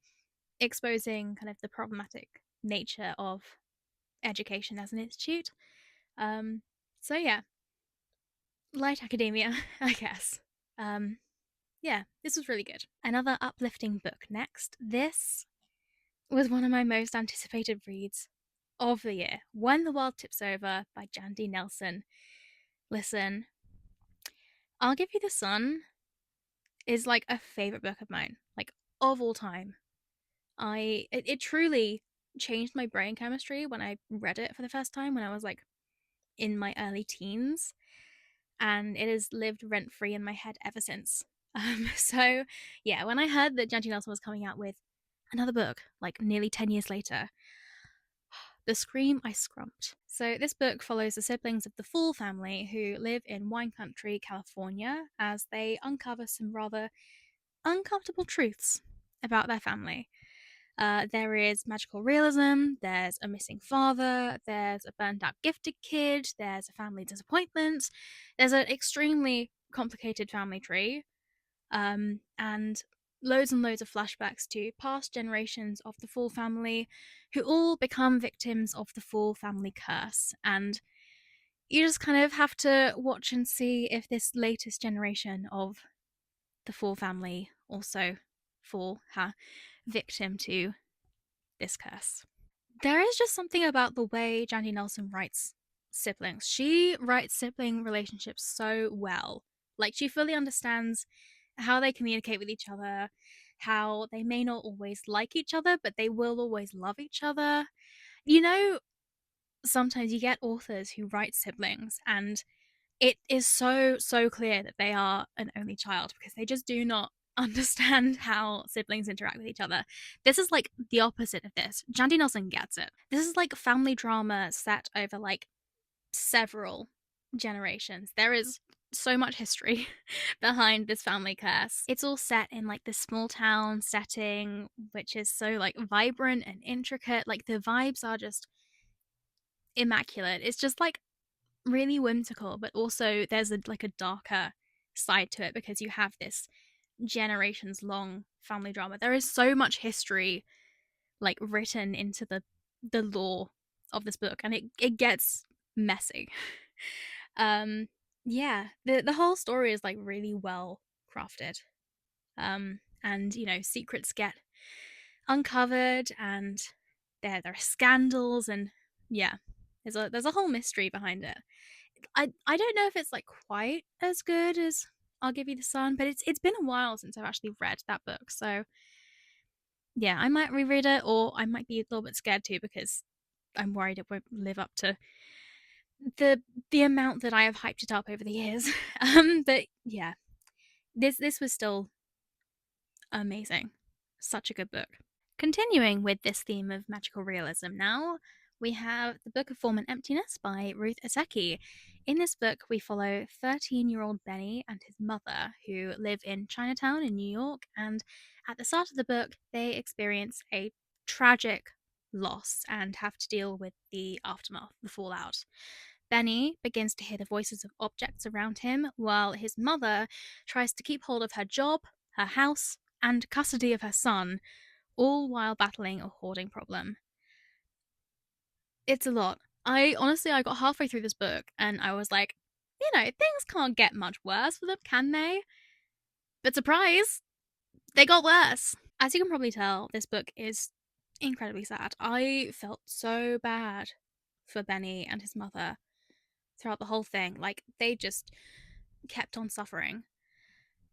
exposing kind of the problematic nature of education as an institute. Um, so yeah, light academia, I guess. Um, yeah, this was really good. Another uplifting book next. This was one of my most anticipated reads of the year. When the World Tips Over by Jandy Nelson. Listen, I'll Give You the Sun is like a favorite book of mine, like of all time. It truly changed my brain chemistry when I read it for the first time when I was like in my early teens, and it has lived rent free in my head ever since. So yeah, when I heard that Jandy Nelson was coming out with another book, like nearly 10 years later, the scream I scrumped. So, this book follows the siblings of the Fall family who live in wine country, California, as they uncover some rather uncomfortable truths about their family. There is magical realism, there's a missing father, there's a burnt out gifted kid, there's a family disappointment, there's an extremely complicated family tree, and loads of flashbacks to past generations of the Fall family who all become victims of the Fall family curse. And you just kind of have to watch and see if this latest generation of the Fall family also fall victim to this curse. There is just something about the way Jandy Nelson writes siblings. She writes sibling relationships so well. Like, she fully understands how they communicate with each other, how they may not always like each other, but they will always love each other. You know, sometimes you get authors who write siblings and it is so clear that they are an only child because they just do not understand how siblings interact with each other. This is like the opposite of this. Jandy Nelson gets it. This is like family drama set over like several generations. There is so much history behind this family curse. It's all set in like this small town setting, which is so like vibrant and intricate. Like the vibes are just immaculate. It's just like really whimsical, but also there's like a darker side to it because you have this generations long family drama. There is so much history like written into the lore of this book, and it gets messy. um yeah, the whole story is like really well crafted. And secrets get uncovered, and there are scandals, and yeah, there's a whole mystery behind it. I don't know if it's like quite as good as I'll Give You the Sun, but it's been a while since I've actually read that book. So yeah, I might reread it, or I might be a little bit scared too because I'm worried it won't live up to the the amount that I have hyped it up over the years. But yeah, this was still amazing. Such a good book. Continuing with this theme of magical realism now, we have The Book of Form and Emptiness by Ruth Aseki. In this book, we follow 13-year-old Benny and his mother, who live in Chinatown in New York, and at the start of the book, they experience a tragic loss and have to deal with the aftermath, the fallout. Benny begins to hear the voices of objects around him, while his mother tries to keep hold of her job, her house, and custody of her son, all while battling a hoarding problem. It's a lot. I got halfway through this book and I was like, things can't get much worse for them, can they? But surprise, they got worse. As you can probably tell, this book is incredibly sad. I felt so bad for Benny and his mother throughout the whole thing. Like, they just kept on suffering.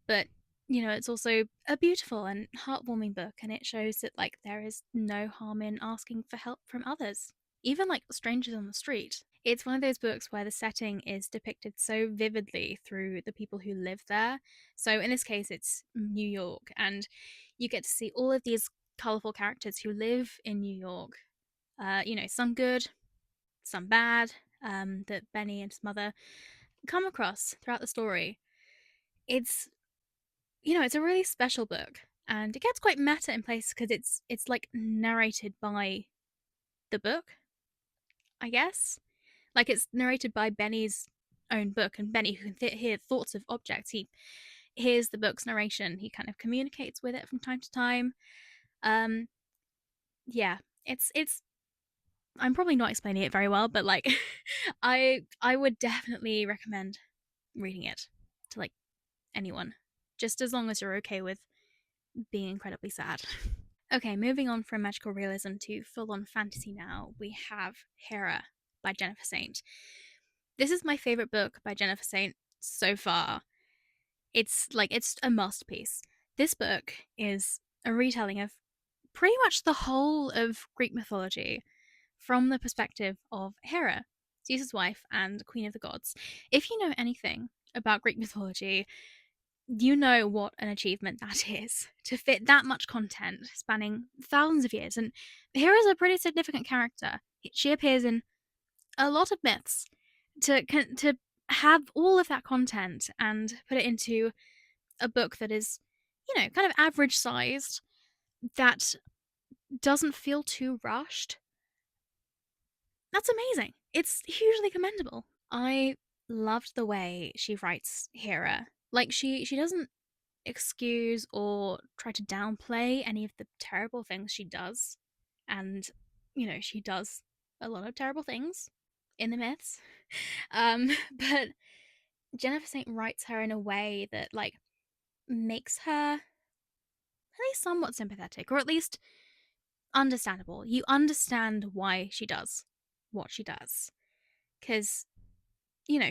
But it's also a beautiful and heartwarming book, and it shows that like there is no harm in asking for help from others, even like strangers on the street. It's one of those books where the setting is depicted so vividly through the people who live there. So in this case, it's New York, and you get to see all of these colorful characters who live in New York. Some good, some bad, that Benny and his mother come across throughout the story. It's it's a really special book, and it gets quite meta in place because it's like narrated by the book, I guess. Like it's narrated by Benny's own book, and Benny, who can hear thoughts of objects, he hears the book's narration. He kind of communicates with it from time to time. Um, yeah, it's. I'm probably not explaining it very well, but like, I would definitely recommend reading it to like anyone, just as long as you're okay with being incredibly sad. Okay, moving on from magical realism to full on fantasy now, we have Hera by Jennifer Saint. This is my favorite book by Jennifer Saint so far. It's a masterpiece. This book is a retelling of pretty much the whole of Greek mythology from the perspective of Hera, Zeus's wife and queen of the gods. If you know anything about Greek mythology, you know what an achievement that is to fit that much content spanning thousands of years. And Hera's a pretty significant character. She appears in a lot of myths. To have all of that content and put it into a book that is, kind of average sized, that doesn't feel too rushed, that's amazing. It's hugely commendable. I loved the way she writes Hera. Like she doesn't excuse or try to downplay any of the terrible things she does. And, she does a lot of terrible things in the myths. But Jennifer Saint writes her in a way that like makes her at least somewhat sympathetic, or at least understandable. You understand why she does what she does. Because,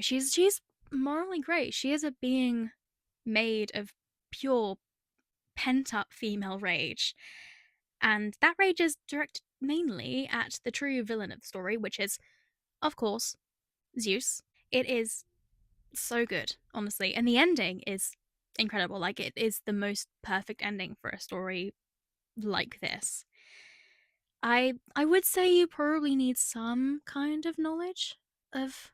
she's morally great. She is a being made of pure pent up female rage. And that rage is directed mainly at the true villain of the story, which is, of course, Zeus. It is so good, honestly. And the ending is incredible. Like, it is the most perfect ending for a story like this. I would say you probably need some kind of knowledge of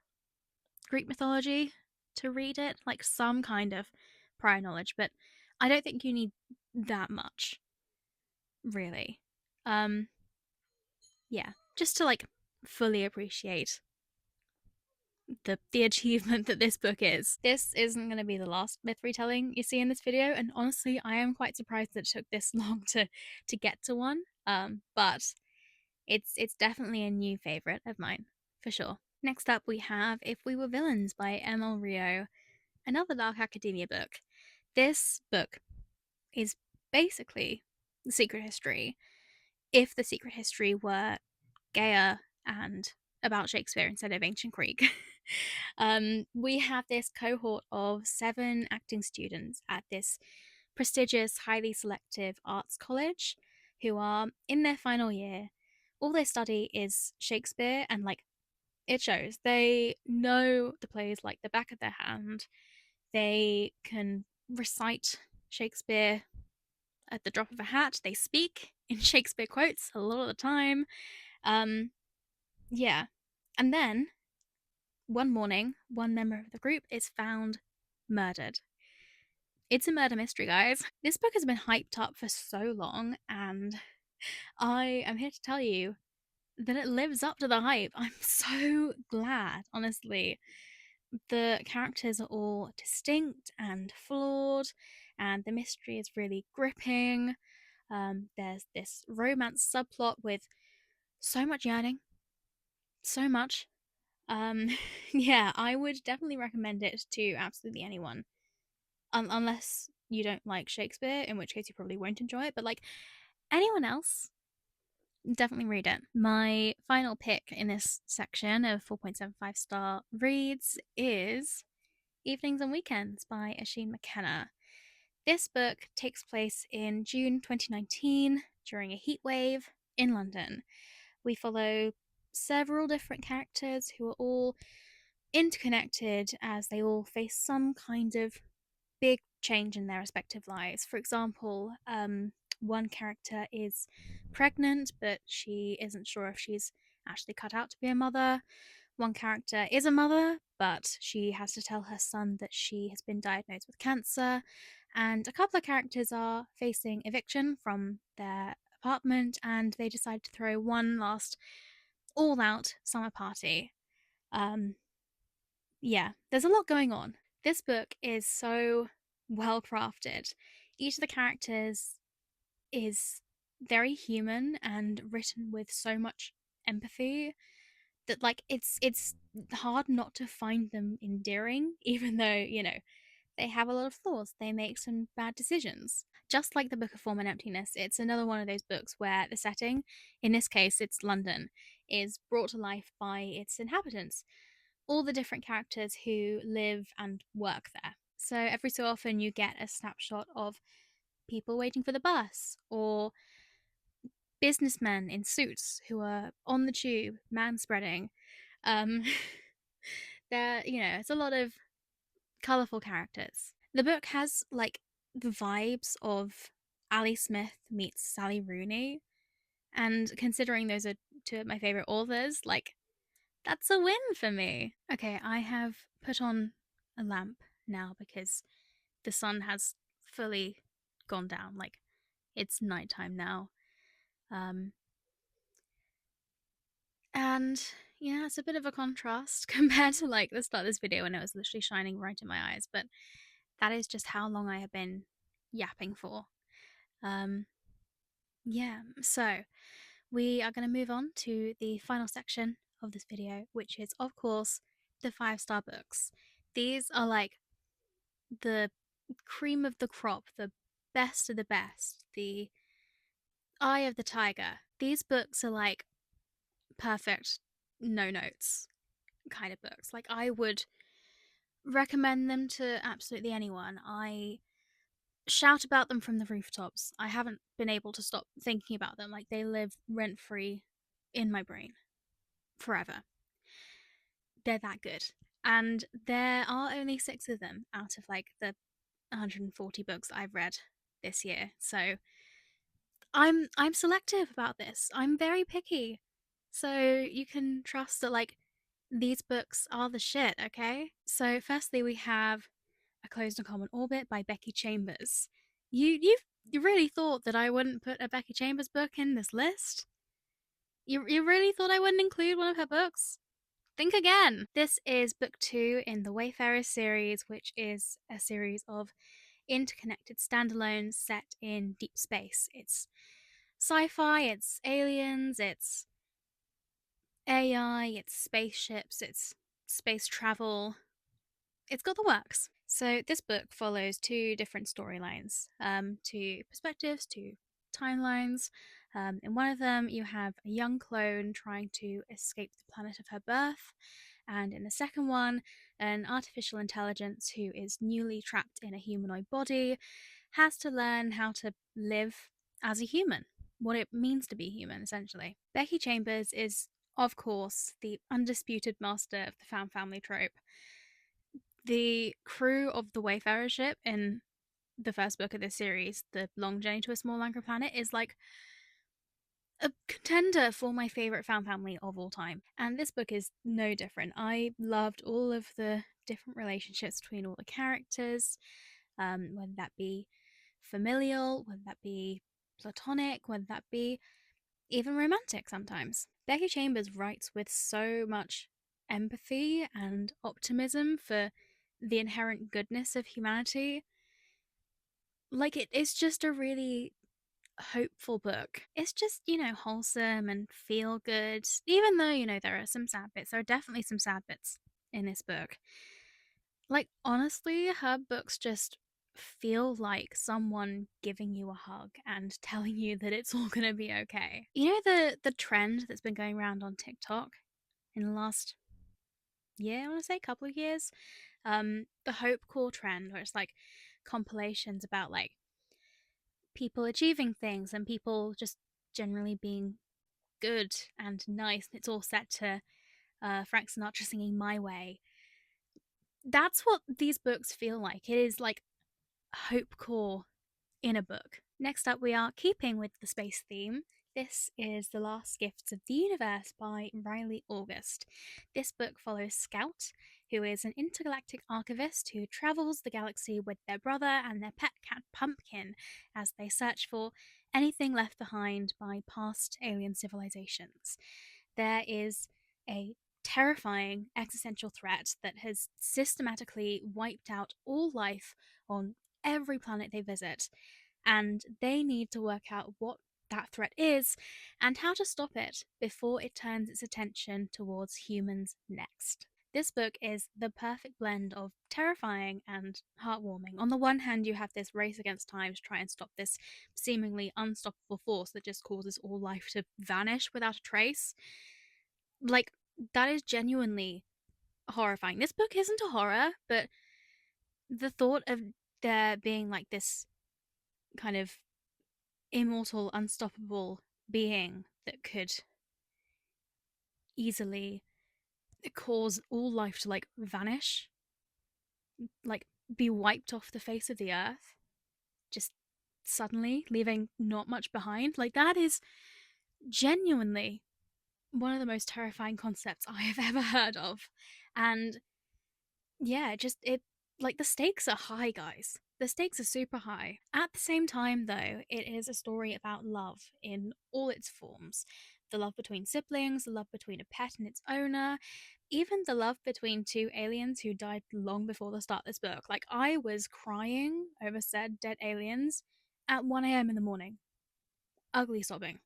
Greek mythology to read it, like some kind of prior knowledge, but I don't think you need that much, really. Um, yeah, just to like fully appreciate the achievement that this book is. This isn't going to be the last myth retelling you see in this video, and honestly, I am quite surprised that it took this long to get to one. But it's definitely a new favorite of mine for sure. Next up, we have If We Were Villains by M.L. Rio, another dark academia book. This book is basically the secret history if the secret history were gayer and about Shakespeare instead of ancient Greek. We have this cohort of 7 acting students at this prestigious, highly selective arts college who are in their final year. All they study is Shakespeare, and like it shows. They know the plays like the back of their hand. They can recite Shakespeare at the drop of a hat. They speak in Shakespeare quotes a lot of the time. Um, yeah. And then one morning, one member of the group is found murdered. It's a murder mystery, guys. This book has been hyped up for so long, and I am here to tell you that it lives up to the hype. I'm so glad, honestly. The characters are all distinct and flawed, and the mystery is really gripping. There's this romance subplot with so much yearning, so much. Um, yeah, I would definitely recommend it to absolutely anyone, unless you don't like Shakespeare, in which case you probably won't enjoy it. But like anyone else, definitely read it. My final pick in this section of 4.75 star reads is Evenings and Weekends by Asheen McKenna. This book takes place in June 2019 during a heat wave in London. We follow several different characters who are all interconnected as they all face some kind of big change in their respective lives. For example, one character is pregnant, but she isn't sure if she's actually cut out to be a mother. One character is a mother, but she has to tell her son that she has been diagnosed with cancer. And a couple of characters are facing eviction from their apartment, and they decide to throw one last all out summer party. Um, yeah, there's a lot going on. This book is so well crafted. Each of the characters is very human and written with so much empathy that like it's hard not to find them endearing even though, they have a lot of flaws. They make some bad decisions. Just like the Book of Form and Emptiness, it's another one of those books where the setting, in this case it's London, is brought to life by its inhabitants, all the different characters who live and work there. So every so often you get a snapshot of people waiting for the bus or businessmen in suits who are on the tube manspreading. Um, it's a lot of colorful characters. The book has like the vibes of Ali Smith meets Sally Rooney, and considering those are two of my favorite authors, like that's a win for me. Okay, I have put on a lamp now because the sun has fully gone down. Like it's nighttime now. Um, and yeah, it's a bit of a contrast compared to like the start of this video when it was literally shining right in my eyes, but that is just how long I have been yapping for. Um, yeah, so we are going to move on to the final section of this video, which is, of course, the 5-star books. These are like the cream of the crop, the best of the best, the eye of the tiger. These books are like perfect no notes kind of books. Like, I would recommend them to absolutely anyone. I shout about them from the rooftops. I haven't been able to stop thinking about them. Like, they live rent free in my brain forever. They're that good. And there are only 6 of them out of like the 140 books I've read this year. So I'm selective about this. I'm very picky. So you can trust that like these books are the shit, okay? So firstly we have A Closed and Common Orbit by Becky Chambers. You really thought that I wouldn't put a Becky Chambers book in this list? You really thought I wouldn't include one of her books? Think again. This is book 2 in the Wayfarers series, which is a series of interconnected standalones set in deep space. It's sci-fi, it's aliens, it's AI, it's spaceships, it's space travel. It's got the works. So this book follows 2 different storylines, 2 perspectives, 2 timelines. In one of them, you have a young clone trying to escape the planet of her birth, and in the second one, an artificial intelligence who is newly trapped in a humanoid body has to learn how to live as a human, what it means to be human, essentially. Becky Chambers is, of course, the undisputed master of the found family trope. The crew of the Wayfarer ship in the first book of this series, The Long Journey to a Small Anchor Planet, is like a contender for my favorite found family of all time. And this book is no different. I loved all of the different relationships between all the characters, whether that be familial, whether that be platonic, whether that be even romantic sometimes. Becky Chambers writes with so much empathy and optimism for the inherent goodness of humanity. Like, it's just a really hopeful book. It's just, wholesome and feel good. Even though, there are some sad bits. There are definitely some sad bits in this book. Like, honestly, her books just feel like someone giving you a hug and telling you that it's all gonna be okay. You know the trend that's been going around on TikTok in the last year, I want to say, couple of years? The hope core trend, where it's like compilations about like people achieving things and people just generally being good and nice. It's all set to Frank Sinatra singing My Way. That's what these books feel like. It is like hope core in a book. Next up, we are keeping with the space theme. This is The Last Gifts of the Universe by Riley August. This book follows Scout, who is an intergalactic archivist who travels the galaxy with their brother and their pet cat Pumpkin as they search for anything left behind by past alien civilizations. There is a terrifying existential threat that has systematically wiped out all life on every planet they visit, and they need to work out what that threat is and how to stop it before it turns its attention towards humans next. This book is the perfect blend of terrifying and heartwarming. On the one hand, you have this race against time to try and stop this seemingly unstoppable force that just causes all life to vanish without a trace. Like, that is genuinely horrifying. This book isn't a horror, but the thought of there being like this kind of immortal, unstoppable being that could easily cause all life to like vanish, like be wiped off the face of the earth, just suddenly, leaving not much behind. Like, that is genuinely one of the most terrifying concepts I have ever heard of. And yeah, just it like the stakes are high, guys. The stakes are super high. At the same time, though, it is a story about love in all its forms. The love between siblings, the love between a pet and its owner, even the love between two aliens who died long before the start of this book. Like, I was crying over said dead aliens at 1 a.m. in the morning. Ugly sobbing.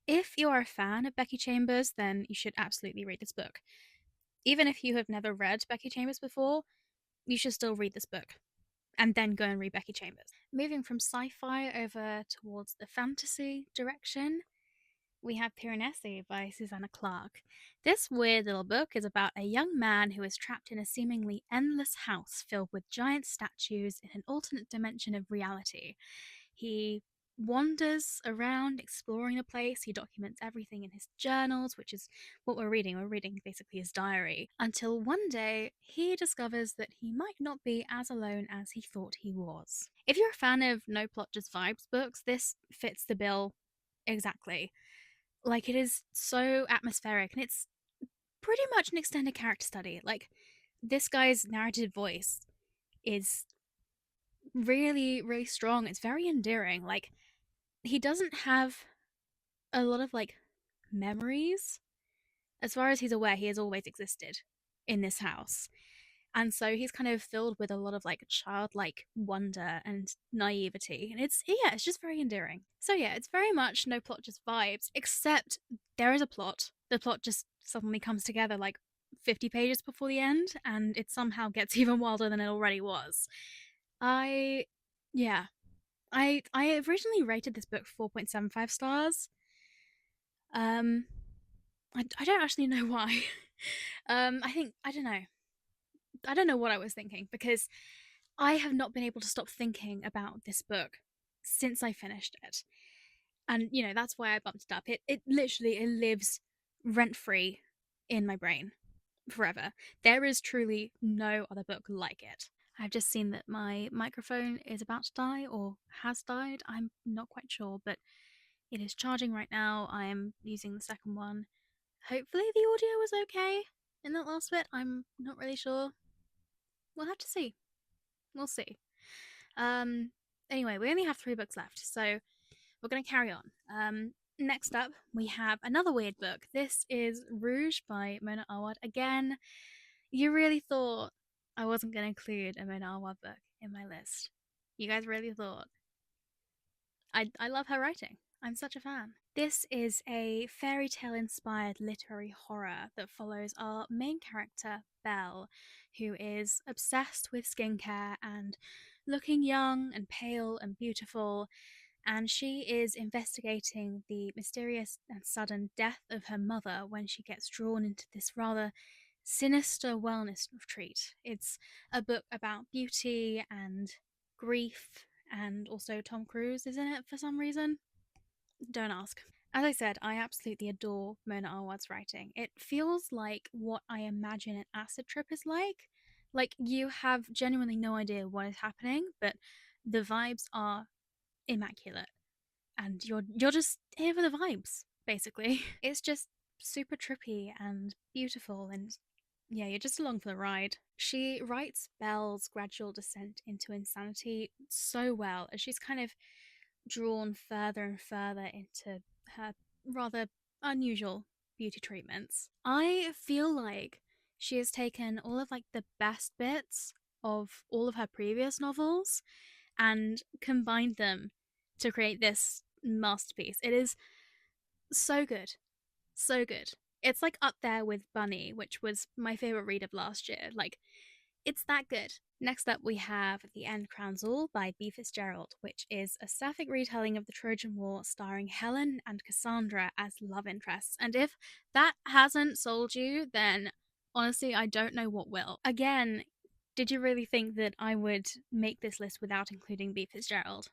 If you are a fan of Becky Chambers, then you should absolutely read this book. Even if you have never read Becky Chambers before, you should still read this book and then go and read Becky Chambers. Moving from sci fi over towards the fantasy direction, we have Piranesi by Susanna Clarke. This weird little book is about a young man who is trapped in a seemingly endless house filled with giant statues in an alternate dimension of reality. He wanders around exploring the place. He documents everything in his journals, which is what we're reading. We're reading basically his diary. Until one day, he discovers that he might not be as alone as he thought he was. If you're a fan of No Plot Just Vibes books, this fits the bill exactly. Like, it is so atmospheric and it's pretty much an extended character study. Like, this guy's narrative voice is really, really strong. It's very endearing. Like, he doesn't have a lot of like memories. As far as he's aware, he has always existed in this house. And so he's kind of filled with a lot of like childlike wonder and naivety. And it's just very endearing. So yeah, it's very much No Plot Just Vibes, except there is a plot. The plot just suddenly comes together like 50 pages before the end, and it somehow gets even wilder than it already was. I yeah. I originally rated this book 4.75 stars. Um I don't actually know why. I think I don't know. I don't know what I was thinking because I have not been able to stop thinking about this book since I finished it. And that's why I bumped it up. It literally it lives rent free in my brain forever. There is truly no other book like it. I've just seen that my microphone is about to die or has died. I'm not quite sure, but it is charging right now. I am using the second one. Hopefully the audio was okay in that last bit. I'm not really sure. We'll have to see. We'll see. Um anyway, we only have 3 books left, so we're going to carry on. Next up, we have another weird book. This is Rouge by Mona Awad. Again, you really thought I wasn't going to include a Mona Awad book in my list. You guys really thought. I love her writing. I'm such a fan. This is a fairy tale inspired literary horror that follows our main character, Belle, who is obsessed with skincare and looking young and pale and beautiful, and she is investigating the mysterious and sudden death of her mother when she gets drawn into this rather sinister wellness retreat. It's a book about beauty and grief, and also Tom Cruise is in it for some reason. Don't ask. As I said, I absolutely adore Mona Award's writing. It feels like what I imagine an acid trip is like. Like you have genuinely no idea what is happening, but the vibes are immaculate, and you're just here for the vibes. Basically, it's just super trippy and beautiful, and yeah, you're just along for the ride. She writes Belle's gradual descent into insanity so well, as she's kind of drawn further and further into her rather unusual beauty treatments. I feel like she has taken all of like the best bits of all of her previous novels and combined them to create this masterpiece. It is so good. So good. It's like up there with Bunny, which was my favorite read of last year. Like, it's that good. Next up, we have The End Crowns All by B. Fitzgerald, which is a sapphic retelling of the Trojan War starring Helen and Cassandra as love interests. And if that hasn't sold you, then honestly, I don't know what will. Again, did you really think that I would make this list without including B. Fitzgerald?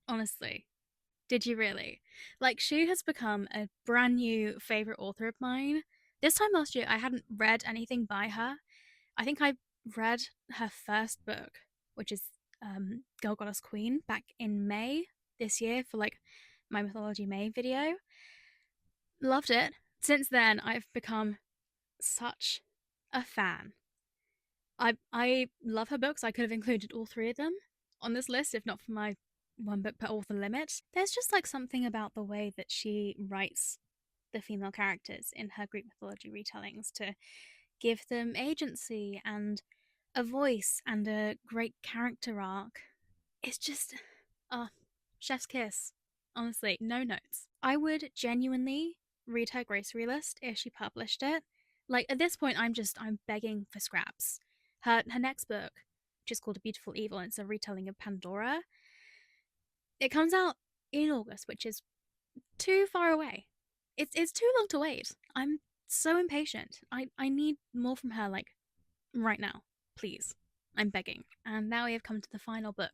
Honestly. Did you really? Like, she has become a brand new favorite author of mine. This time last year, I hadn't read anything by her. I think I read her first book, which is Girl Goddess Queen, back in May this year for like my Mythology May video. Loved it. Since then, I've become such a fan. I love her books. I could have included all three of them on this list if not for my one book per author limit. There's just like something about the way that she writes the female characters in her Greek mythology retellings to give them agency and a voice and a great character arc. It's just, oh, chef's kiss. Honestly, no notes. I would genuinely read her grocery list if she published it. Like at this point, I'm begging for scraps. Her next book, which is called A Beautiful Evil, and it's a retelling of Pandora. It comes out in August, which is too far away. It's too long to wait. I'm so impatient. I need more from her, like right now, please. I'm begging. And now we have come to the final book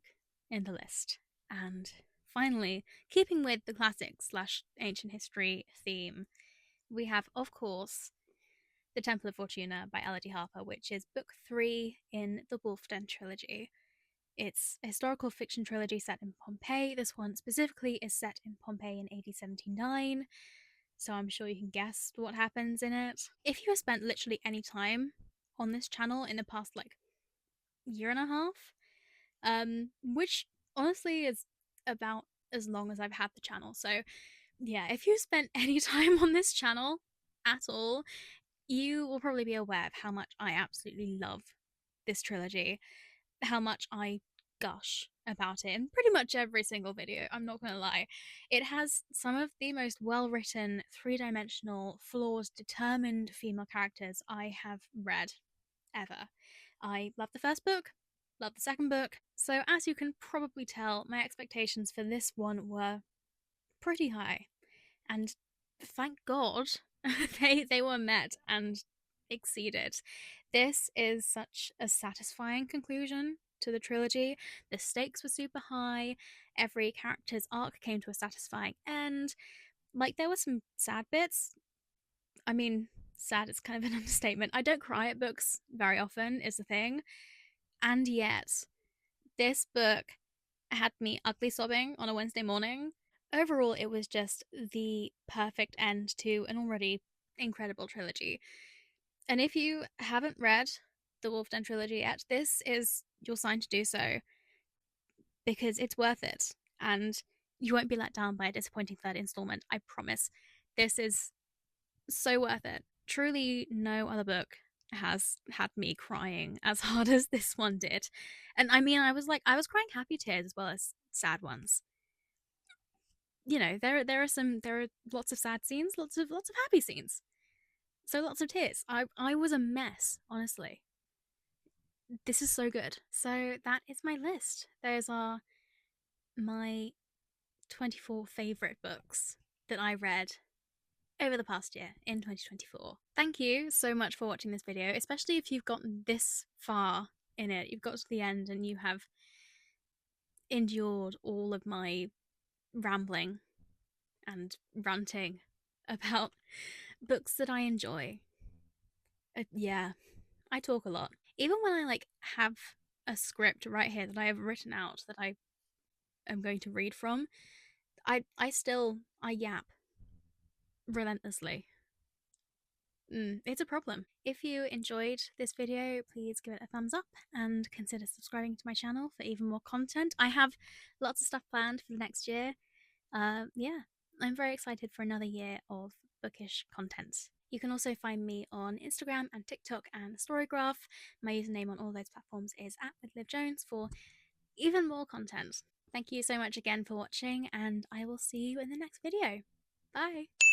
in the list. And finally, keeping with the classic slash ancient history theme, we have, of course, The Temple of Fortuna by Elodie Harper, which is book 3 in the Wolf Den trilogy. It's a historical fiction trilogy set in Pompeii. This one specifically is set in Pompeii in AD 79, so I'm sure you can guess what happens in it. If you have spent literally any time on this channel in the past like year and a half, which honestly is about as long as I've had the channel. So yeah, if you spent any time on this channel at all, you will probably be aware of how much I absolutely love this trilogy, how much I gush about it in pretty much every single video. I'm not gonna lie. It has some of the most well written, three dimensional, flawed, determined female characters I have read ever. I love the first book, love the second book, so as you can probably tell, my expectations for this one were pretty high. And thank God they were met and exceeded. This is such a satisfying conclusion to the trilogy. The stakes were super high. Every character's arc came to a satisfying end. Like there were some sad bits. I mean, sad is kind of an understatement. I don't cry at books very often, is the thing. And yet, this book had me ugly sobbing on a Wednesday morning. Overall, it was just the perfect end to an already incredible trilogy. And if you haven't read the Wolf Den trilogy yet, this is your sign to do so because it's worth it. And you won't be let down by a disappointing third installment, I promise. This is so worth it. Truly, no other book has had me crying as hard as this one did. And I mean, I was crying happy tears as well as sad ones. You know, there are lots of sad scenes, lots of happy scenes. So lots of tears. I was a mess, honestly. This is so good. So that is my list. Those are my 24 favorite books that I read over the past year in 2024. Thank you so much for watching this video, especially if you've gotten this far in it. You've got to the end and you have endured all of my rambling and ranting about books that I enjoy. Yeah, I talk a lot. Even when I like have a script right here that I have written out that I am going to read from, I yap relentlessly. It's a problem. If you enjoyed this video, please give it a thumbs up and consider subscribing to my channel for even more content. I have lots of stuff planned for the next year. Yeah, I'm very excited for another year of bookish content. You can also find me on Instagram and TikTok and Storygraph. My username on all those platforms is @withlivjones for even more content. Thank you so much again for watching, and I will see you in the next video. Bye!